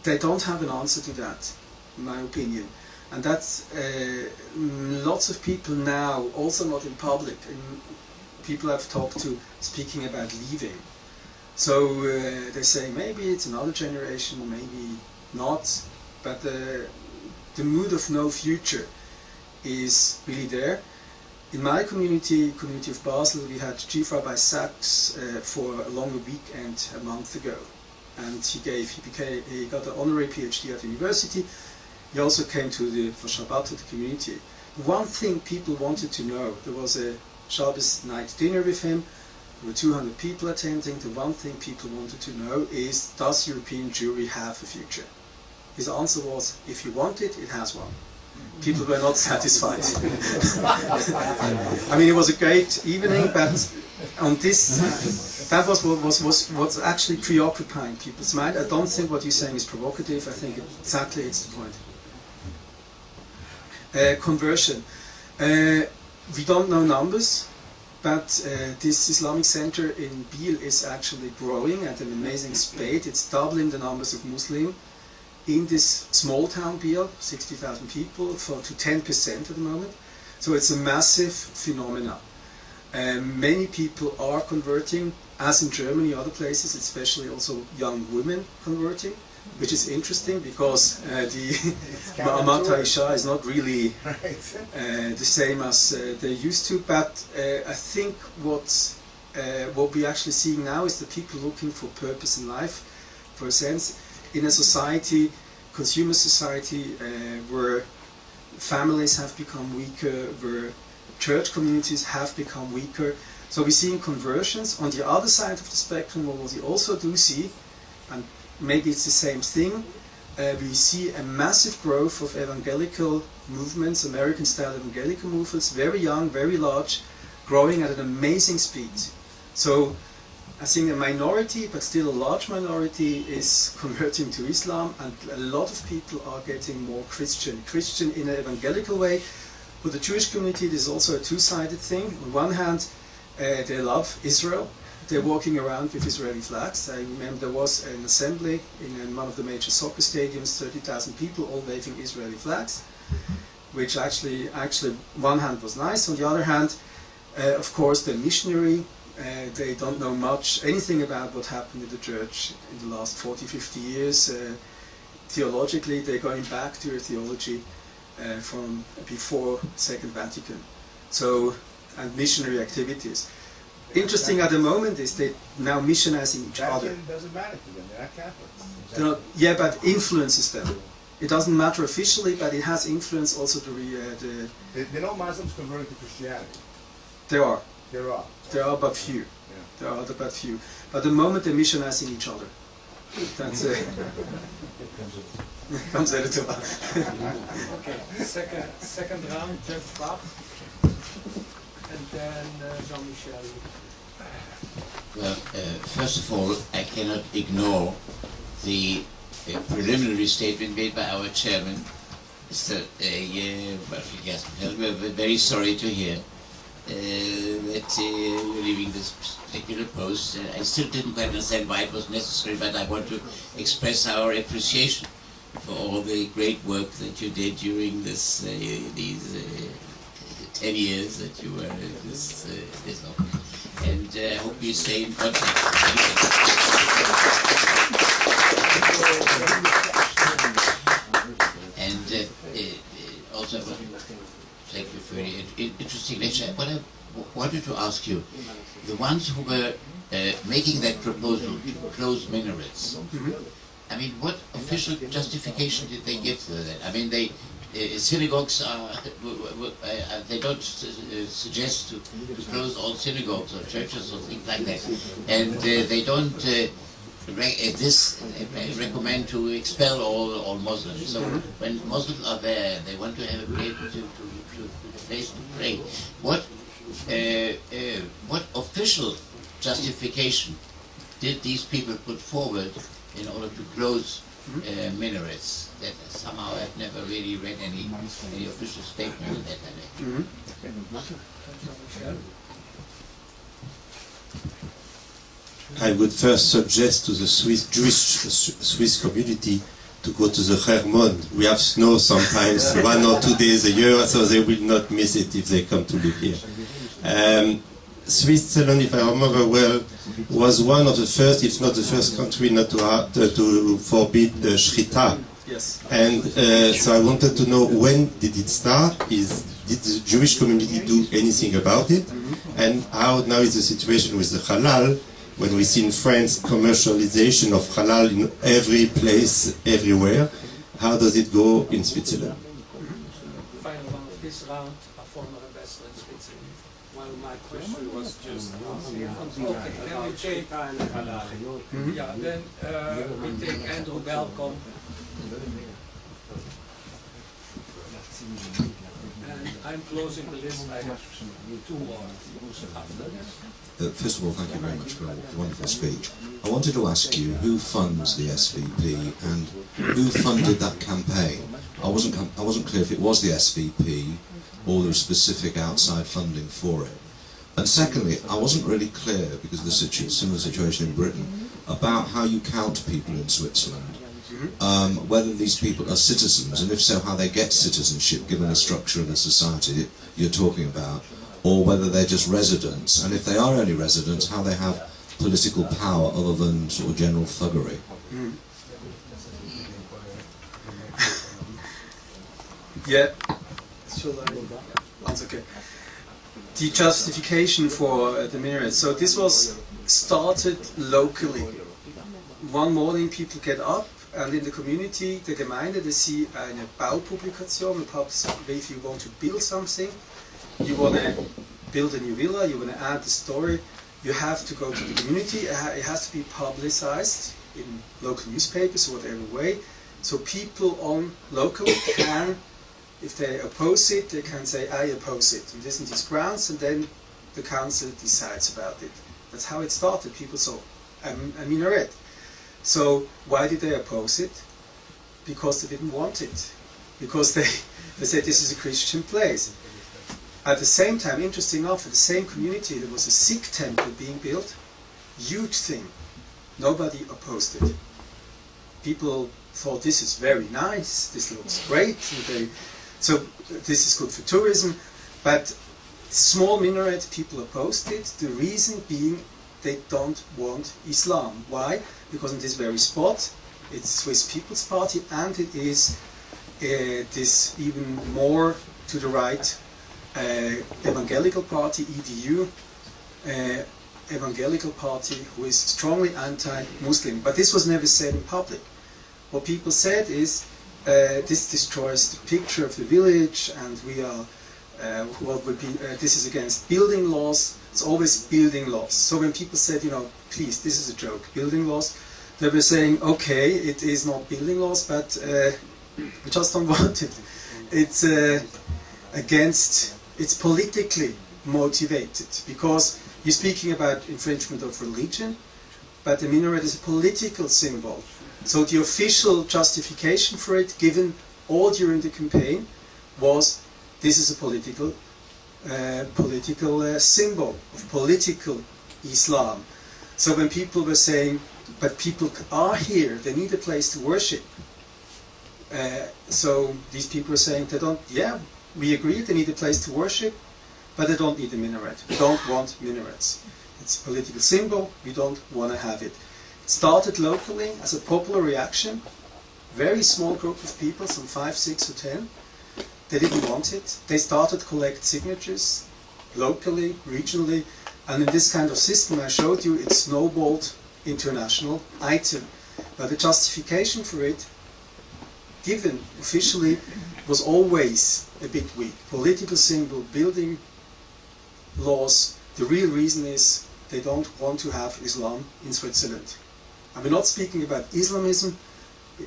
they don't have an answer to that, in my opinion. And that's lots of people now, also not in public, and people I've talked to speaking about leaving. So they say maybe it's another generation, maybe not, but the mood of no future is really there. In my community of Basel, we had Chief Rabbi Sachs for a longer weekend a month ago, and he got an honorary PhD at the university. He also came for Shabbat to the community. One thing people wanted to know, there was a Shabbos night dinner with him, there were 200 people attending. The one thing people wanted to know is, does European Jewry have a future? His answer was, if you want it, it has one. People were not satisfied. I mean, it was a great evening, but on this, that was what's actually preoccupying people's mind. I don't think what you're saying is provocative. I think exactly it's the point. Conversion. We don't know numbers, but this Islamic center in Biel is actually growing at an amazing speed. It's doubling the numbers of Muslims in this small town Biel, 60,000 people, to 10% at the moment. So it's a massive phenomenon. Many people are converting, as in Germany, other places, especially also young women converting, which is interesting because the Ma'amat Ha'isha is not really the same as they used to. But I think what we're actually seeing now is that people looking for purpose in life, for a sense, in a society, consumer society, where families have become weaker, where church communities have become weaker. So we're seeing conversions. On the other side of the spectrum, what we also do see, and maybe it's the same thing, we see a massive growth of evangelical movements, American-style evangelical movements, very young, very large, growing at an amazing speed. So I think a minority, but still a large minority, is converting to Islam, and a lot of people are getting more Christian in an evangelical way. For the Jewish community, there's also a two-sided thing. On one hand, they love Israel. They're walking around with Israeli flags. I remember there was an assembly in one of the major soccer stadiums, 30,000 people all waving Israeli flags, which actually one hand was nice. On the other hand, of course, they're missionary. They don't know anything about what happened in the church in the last 40, 50 years. Theologically, they're going back to a theology from before Second Vatican. So, and missionary activities. Interesting at the moment is they're now missionizing each other. Doesn't matter to them, they're not Catholics. They're not, yeah, but influences them. It doesn't matter officially, but it has influence also They know Muslims converting to Christianity. There are. There are but few. Yeah. There are but few. But the moment they're missionizing each other, that's it. Comes at it. Okay, second round, Jeff Schwab, and then Jean-Michel. Well, first of all, I cannot ignore the preliminary statement made by our chairman, Mr. We're very sorry to hear that you're leaving this particular post. I still didn't quite understand why it was necessary, but I want to express our appreciation for all the great work that you did during these 10 years that you were in this office. And I hope you stay in contact. And also, thank you for your interesting lecture. What I wanted to ask you, the ones who were making that proposal to close minarets, I mean, what official justification did they give for that? I mean, synagogues are, they don't suggest to close all synagogues or churches or things like that, and they don't recommend to expel all Muslims. So when Muslims are there, they want to have a place to pray. What official justification did these people put forward in order to close minarets? That somehow I've never really read any official statement in that direction. I would first suggest to the Swiss community to go to the Hermon. We have snow sometimes, 1 or 2 days a year, so they will not miss it if they come to live here. Switzerland, if I remember well, was one of the first, if not the first country not to forbid the Shrita. Yes. And so I wanted to know, when did it start? did the Jewish community do anything about it? And how now is the situation with the halal, when we see in France commercialization of halal in every place, everywhere? How does it go in Switzerland? Final one of this round, a former ambassador in Switzerland. Well, my question was just okay, then we take yeah, then we take Andrew Belcom. And I'm closing the list. I have 2 more after this. First of all, thank you very much for a wonderful speech. I wanted to ask you who funds the SVP and who funded that campaign. I wasn't clear if it was the SVP or there was specific outside funding for it. And secondly, I wasn't really clear, because of the similar situation in Britain, about how you count people in Switzerland. Whether these people are citizens, and if so, how they get citizenship given the structure of the society you're talking about, or whether they're just residents, and if they are only residents, how they have political power other than sort of general thuggery. Yeah, that's okay. The justification for the minaret. So this was started locally. One morning people get up, and in the community, the Gemeinde, they see eine Baupublikation. If you want to build something, you want to build a new villa, you want to add the story, you have to go to the community. It has to be publicized in local newspapers or whatever way. So people on local can, if they oppose it, they can say, I oppose it. And this and these grounds, and then the council decides about it. That's how it started. People saw a minaret. So why did they oppose it? Because they didn't want it. Because they said this is a Christian place. At the same time, interesting enough, in the same community, there was a Sikh temple being built. Huge thing. Nobody opposed it. People thought this is very nice, this looks great. So this is good for tourism. But small minaret, people opposed it. The reason being they don't want Islam. Why? Because in this very spot, it's Swiss People's Party, and it is this even more to the right evangelical party, EDU, evangelical party, who is strongly anti-Muslim. But this was never said in public. What people said is, this destroys the picture of the village, and we are, what would be, this is against building laws. It's always building laws. So when people said, you know, please, this is a joke, building laws, they were saying, okay, it is not building laws, but we just don't want it. It's against, it's politically motivated, because you're speaking about infringement of religion, but the minaret is a political symbol. So the official justification for it, given all during the campaign, was this is a political symbol of political Islam. So when people were saying, but people are here, they need a place to worship. So these people were saying, they don't, yeah, we agree, they need a place to worship, but they don't need a minaret. We don't want minarets. It's a political symbol, we don't want to have it. It started locally as a popular reaction. Very small group of people, some 5, 6 or 10. They didn't want it. They started to collect signatures locally, regionally, and in this kind of system I showed you, it snowballed into a national item. But the justification for it, given officially, was always a bit weak. Political symbol, building laws. The real reason is they don't want to have Islam in Switzerland. And we're not speaking about Islamism,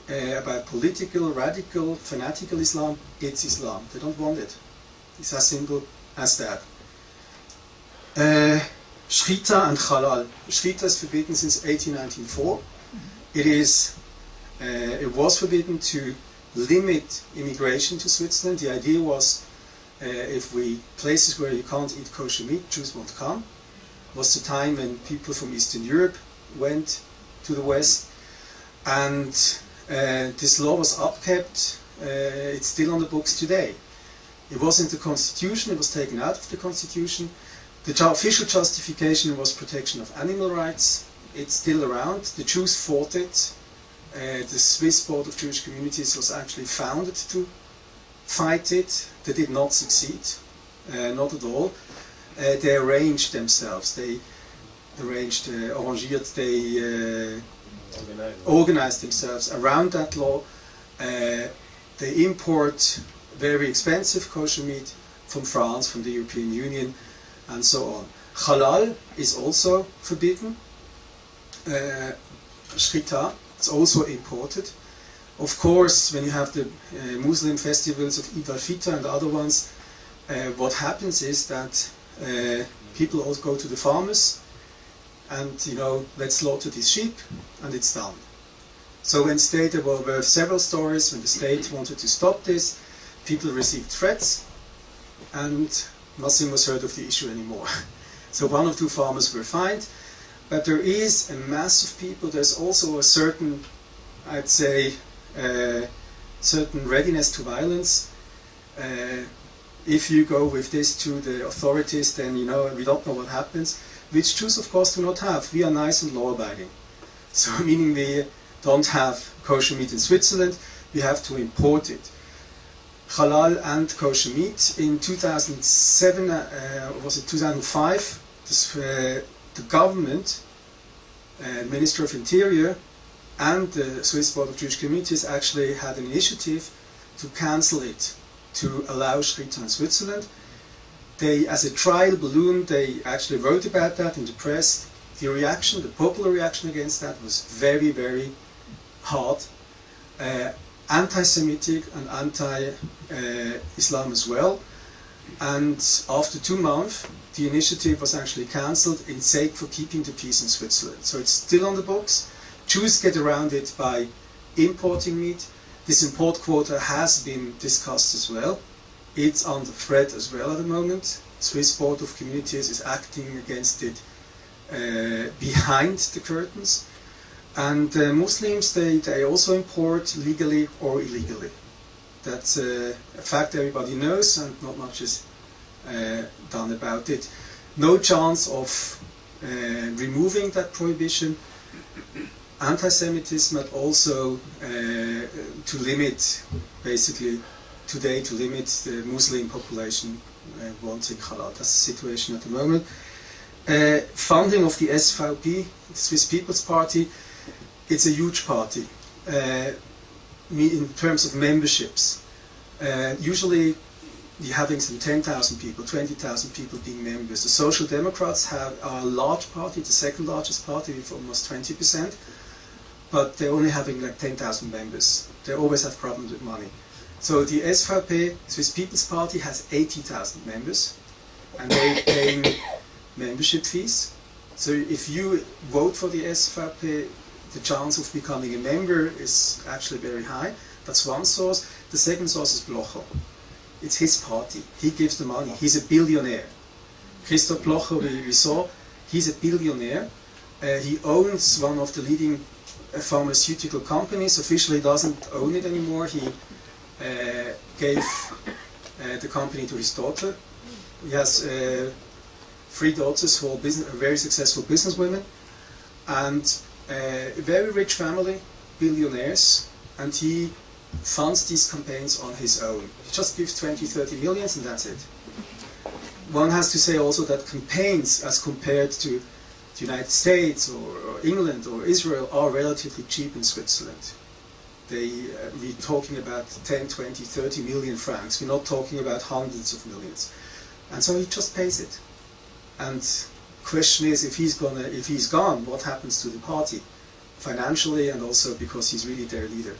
about political, radical, fanatical Islam. It's Islam. They don't want it. It's as simple as that. Shchita and halal. Shchita is forbidden since 1894. It was forbidden to limit immigration to Switzerland. The idea was, places where you can't eat kosher meat, Jews won't come. It was the time when people from Eastern Europe went to the West, and this law was upkept. It's still on the books today. It was in the Constitution, it was taken out of the Constitution. The official justification was protection of animal rights. It's still around. The Jews fought it. The Swiss Board of Jewish Communities was actually founded to fight it. They did not succeed, not at all. They arranged themselves. They arranged, arrangiert, they organized themselves around that law. They import very expensive kosher meat from France, from the European Union, and so on. Halal is also forbidden. Shrita, it's also imported. Of course, when you have the Muslim festivals of Eid al-Fitr and other ones, what happens is that people also go to the farmers and, you know, let's slaughter these sheep, and it's done. So when there were several stories when the state wanted to stop this, people received threats, and nothing was heard of the issue anymore. So one or two farmers were fined, but there is a mass of people. There's also a certain, I'd say, certain readiness to violence. If you go with this to the authorities, then, you know, we don't know what happens, which Jews, of course, do not have. We are nice and law-abiding. So, meaning we don't have kosher meat in Switzerland, we have to import it. Halal and kosher meat. In 2007, or was it 2005, the government, Minister of Interior, and the Swiss Board of Jewish Communities actually had an initiative to cancel it, to allow Shrita in Switzerland. They, as a trial balloon, they actually wrote about that in the press. The reaction, the popular reaction against that was very, very hard. Anti-Semitic and anti-Islam as well. And after 2 months, the initiative was actually cancelled in sake for keeping the peace in Switzerland. So it's still on the books. Jews get around it by importing meat. This import quota has been discussed as well. It's under threat as well at the moment. Swiss Board of Communities is acting against it behind the curtains. And Muslims, they also import legally or illegally. That's a fact everybody knows, and not much is done about it. No chance of removing that prohibition. Anti-Semitism, but also to limit, basically, today to limit the Muslim population wanting halal. That's the situation at the moment. Funding of the SVP, the Swiss People's Party, it's a huge party in terms of memberships. Usually you're having some 10,000 people, 20,000 people being members. The Social Democrats are a large party, the second largest party with almost 20%, but they're only having like 10,000 members. They always have problems with money. So the SVP, Swiss People's Party, has 80,000 members, and they're paying membership fees. So if you vote for the SVP, the chance of becoming a member is actually very high. That's one source. The second source is Blocher. It's his party. He gives the money. He's a billionaire. Christoph Blocher, we saw, he's a billionaire. He owns one of the leading pharmaceutical companies. Officially doesn't own it anymore. He gave the company to his daughter. He has 3 daughters who are very successful businesswomen, and a very rich family, billionaires, and he funds these campaigns on his own. He just gives 20-30 millions and that's it. One has to say also that campaigns, as compared to the United States or England or Israel, are relatively cheap in Switzerland. We're talking about 10, 20, 30 million francs. We're not talking about hundreds of millions. And so he just pays it. And question is, if he's gone, what happens to the party? Financially, and also because he's really their leader.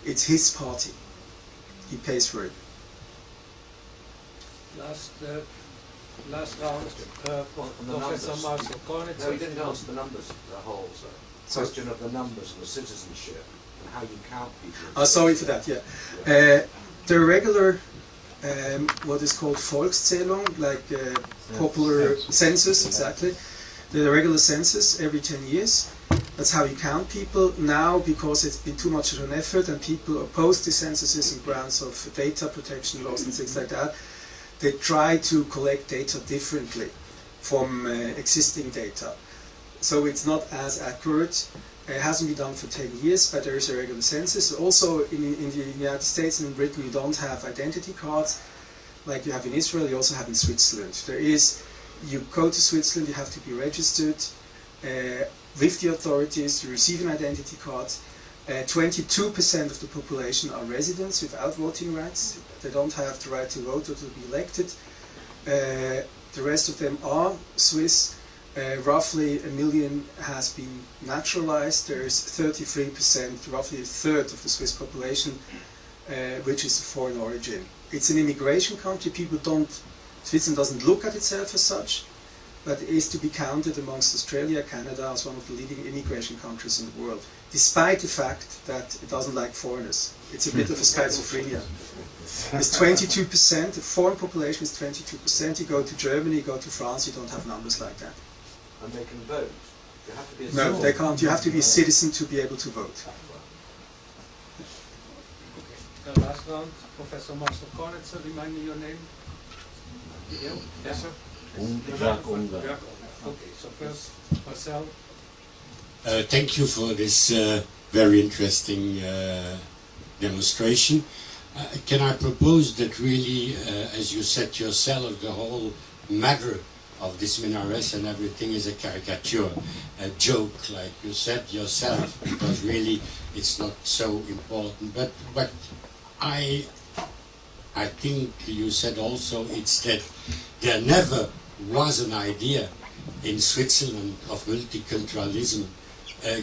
It's his party. He pays for it. Last round, Professor Marcel Kornitz. No, he didn't answer the numbers, the whole question of the numbers and the citizenship and how you count people. Oh, sorry for that, yeah. The regular, what is called Volkszählung, like popular census, exactly. The regular census every 10 years. That's how you count people. Now, because it's been too much of an effort and people oppose the censuses on grounds of data protection laws and things like that, they try to collect data differently from existing data. So it's not as accurate. It hasn't been done for 10 years, but there is a regular census. Also, in the United States and in Britain, you don't have identity cards like you have in Israel. You also have in Switzerland. You go to Switzerland, you have to be registered with the authorities. You receive an identity card. 22% of the population are residents without voting rights. They don't have the right to vote or to be elected. The rest of them are Swiss. Roughly 1 million has been naturalized. There is 33%, roughly a third of the Swiss population, which is of foreign origin. It's an immigration country. Switzerland doesn't look at itself as such, but it is to be counted amongst Australia, Canada as one of the leading immigration countries in the world, despite the fact that it doesn't like foreigners. It's a bit of a schizophrenia. It's 22%, the foreign population is 22%. You go to Germany, you go to France, you don't have numbers like that. And they can vote. You have to be a No, citizen. they can't. You have to be a citizen to be able to vote. Okay. The last round, Professor Marcel Kornitzer, remind me your name. Yeah? Yes, sir. Jacques Unger. Okay, so first, Marcel. Thank you for this very interesting demonstration. Can I propose that really, as you said yourself, the whole matter of this minarets and everything is a caricature, a joke, like you said yourself, because really it's not so important. But I think you said also it's that there never was an idea in Switzerland of multiculturalism,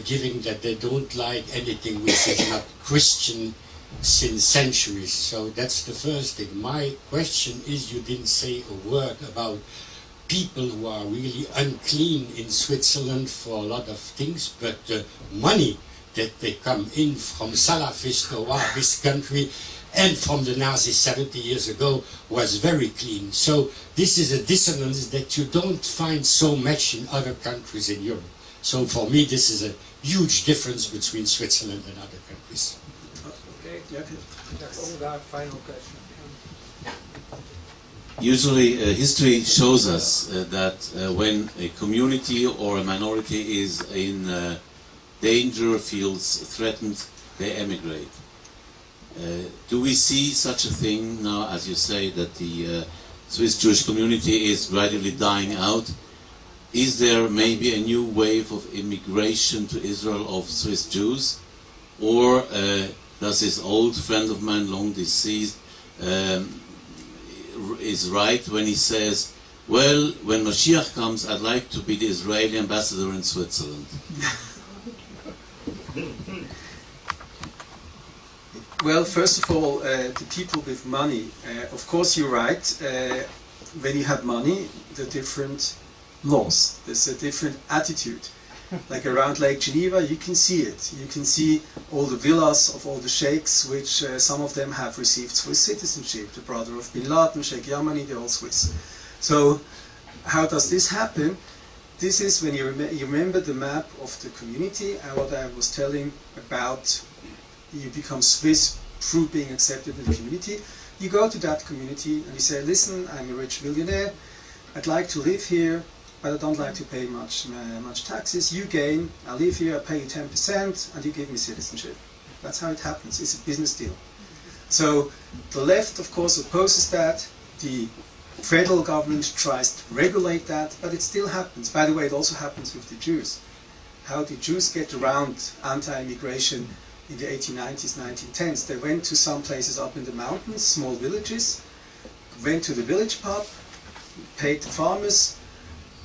given that they don't like anything which is not Christian since centuries. So that's the first thing. My question is, you didn't say a word about people who are really unclean in Switzerland for a lot of things, but the money that they come in from Salafist or Wahhabist country and from the Nazis 70 years ago was very clean. So this is a dissonance that you don't find so much in other countries in Europe. So for me, this is a huge difference between Switzerland and other countries. Okay, final question. Usually history shows us that when a community or a minority is in danger, feels threatened, they emigrate. Do we see such a thing now, as you say, that the Swiss Jewish community is gradually dying out? Is there maybe a new wave of immigration to Israel of Swiss Jews? Or does this old friend of mine, long deceased, is right when he says, well, when Mashiach comes, I'd like to be the Israeli ambassador in Switzerland? Well, first of all, the people with money, of course you're right, when you have money, there are different laws, there's a different attitude. Like around Lake Geneva, you can see it. You can see all the villas of all the sheikhs, which some of them have received Swiss citizenship. The brother of Bin Laden, Sheikh Yamani, they're all Swiss. So how does this happen? This is when you remember the map of the community and what I was telling about you become Swiss through being accepted in the community. You go to that community and you say, listen, I'm a rich millionaire, I'd like to live here, but I don't like to pay much taxes. You gain, I live here, I pay you 10%, and you give me citizenship. That's how it happens. It's a business deal. So the left, of course, opposes that. The federal government tries to regulate that, but it still happens. By the way, it also happens with the Jews. How did Jews get around anti-immigration in the 1890s, 1910s? They went to some places up in the mountains, small villages, went to the village pub, paid the farmers,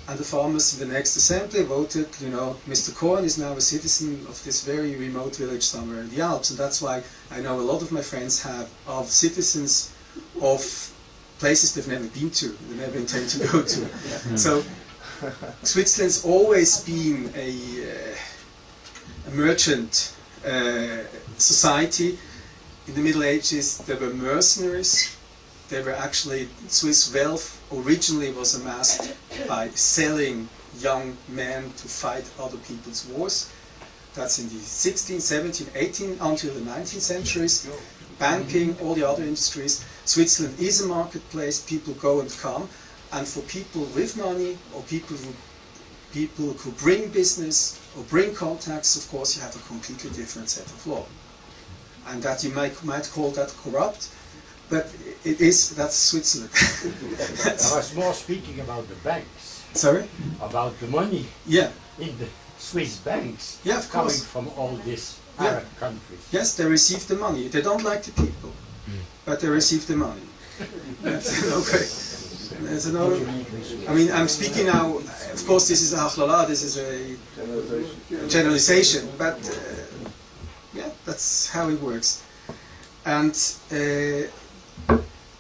and the farmers in the next assembly voted, you know, Mr. Cohen is now a citizen of this very remote village somewhere in the Alps. And that's why I know a lot of my friends are citizens of places they've never been to, they never intend to go to. So Switzerland's always been a merchant society. In the Middle Ages there were mercenaries. They were actually, Swiss wealth originally was amassed by selling young men to fight other people's wars. That's in the 16th, 17th, 18th, until the 19th centuries. Banking, all the other industries. Switzerland is a marketplace, people go and come. And for people with money, or people who people who bring business or bring contacts, of course you have a completely different set of law. And that you might call that corrupt, but that's Switzerland. I was more speaking about the banks. Sorry? About the money in the Swiss banks coming from all these Arab countries. Yes, they receive the money. They don't like the people, but they receive the money. Okay. There's another, I mean, I'm speaking now, of course this is a this is a generalization, but yeah, that's how it works. And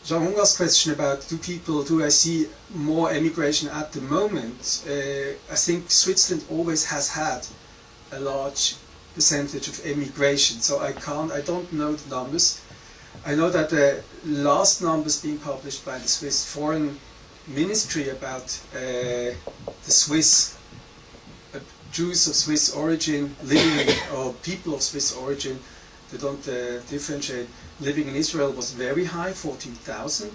Jean Hungar's question about do I see more emigration at the moment? I think Switzerland always has had a large percentage of emigration, so I don't know the numbers. I know that the last numbers being published by the Swiss Foreign Ministry about the Swiss Jews of Swiss origin living or people of Swiss origin, they don't differentiate, living in Israel was very high, 14,000.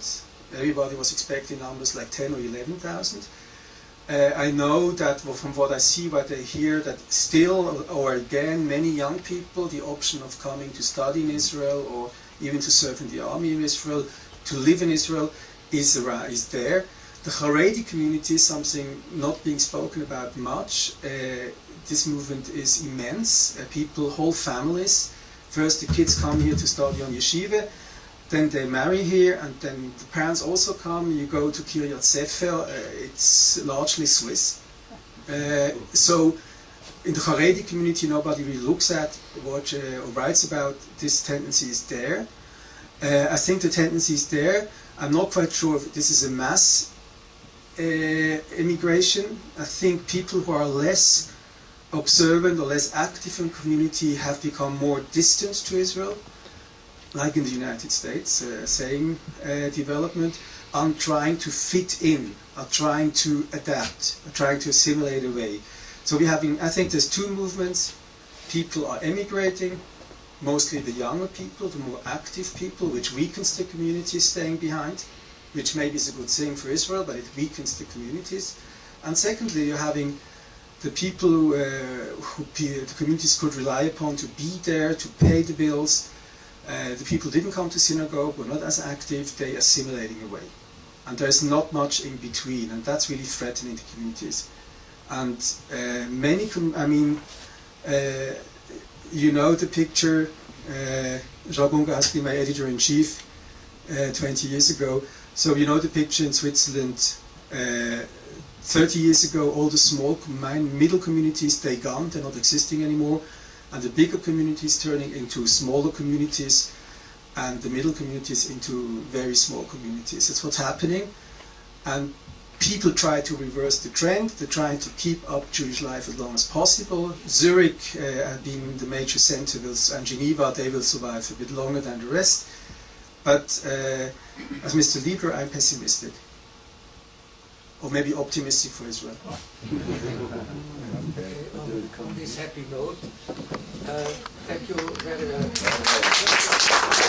Everybody was expecting numbers like 10 or 11,000. I know that from what I see, what I hear, that still or again many young people, the option of coming to study in Israel or even to serve in the army in Israel, to live in Israel is there. The Haredi community is something not being spoken about much. This movement is immense. People, whole families. First the kids come here to study on yeshiva, then they marry here, and then the parents also come. You go to Kiryat Sefer, it's largely Swiss. So in the Haredi community nobody really looks at, or writes about this tendency is there. I think the tendency is there. I'm not quite sure if this is a mass immigration. I think people who are less observant or less active in community have become more distant to Israel, like in the United States, same development, and trying to fit in, are trying to adapt, are trying to assimilate away. So we're having, I think there's two movements. People are emigrating, mostly the younger people, the more active people, which weakens the communities staying behind, which maybe is a good thing for Israel, but it weakens the communities. And secondly, you're having the people who the communities could rely upon to be there, to pay the bills. The people didn't come to synagogue, were not as active, they are assimilating away. And there's not much in between, and that's really threatening the communities. And you know the picture, Jacques Unger has been my editor-in-chief 20 years ago, so you know the picture in Switzerland 30 years ago, all the small middle communities, they're gone, they're not existing anymore, and the bigger communities turning into smaller communities, and the middle communities into very small communities. That's what's happening, and people try to reverse the trend. They're trying to keep up Jewish life as long as possible. Zurich, being the major center, and Geneva, they will survive a bit longer than the rest. But as Mr. Lieber, I'm pessimistic. Or maybe optimistic for Israel. On this happy note, thank you very much.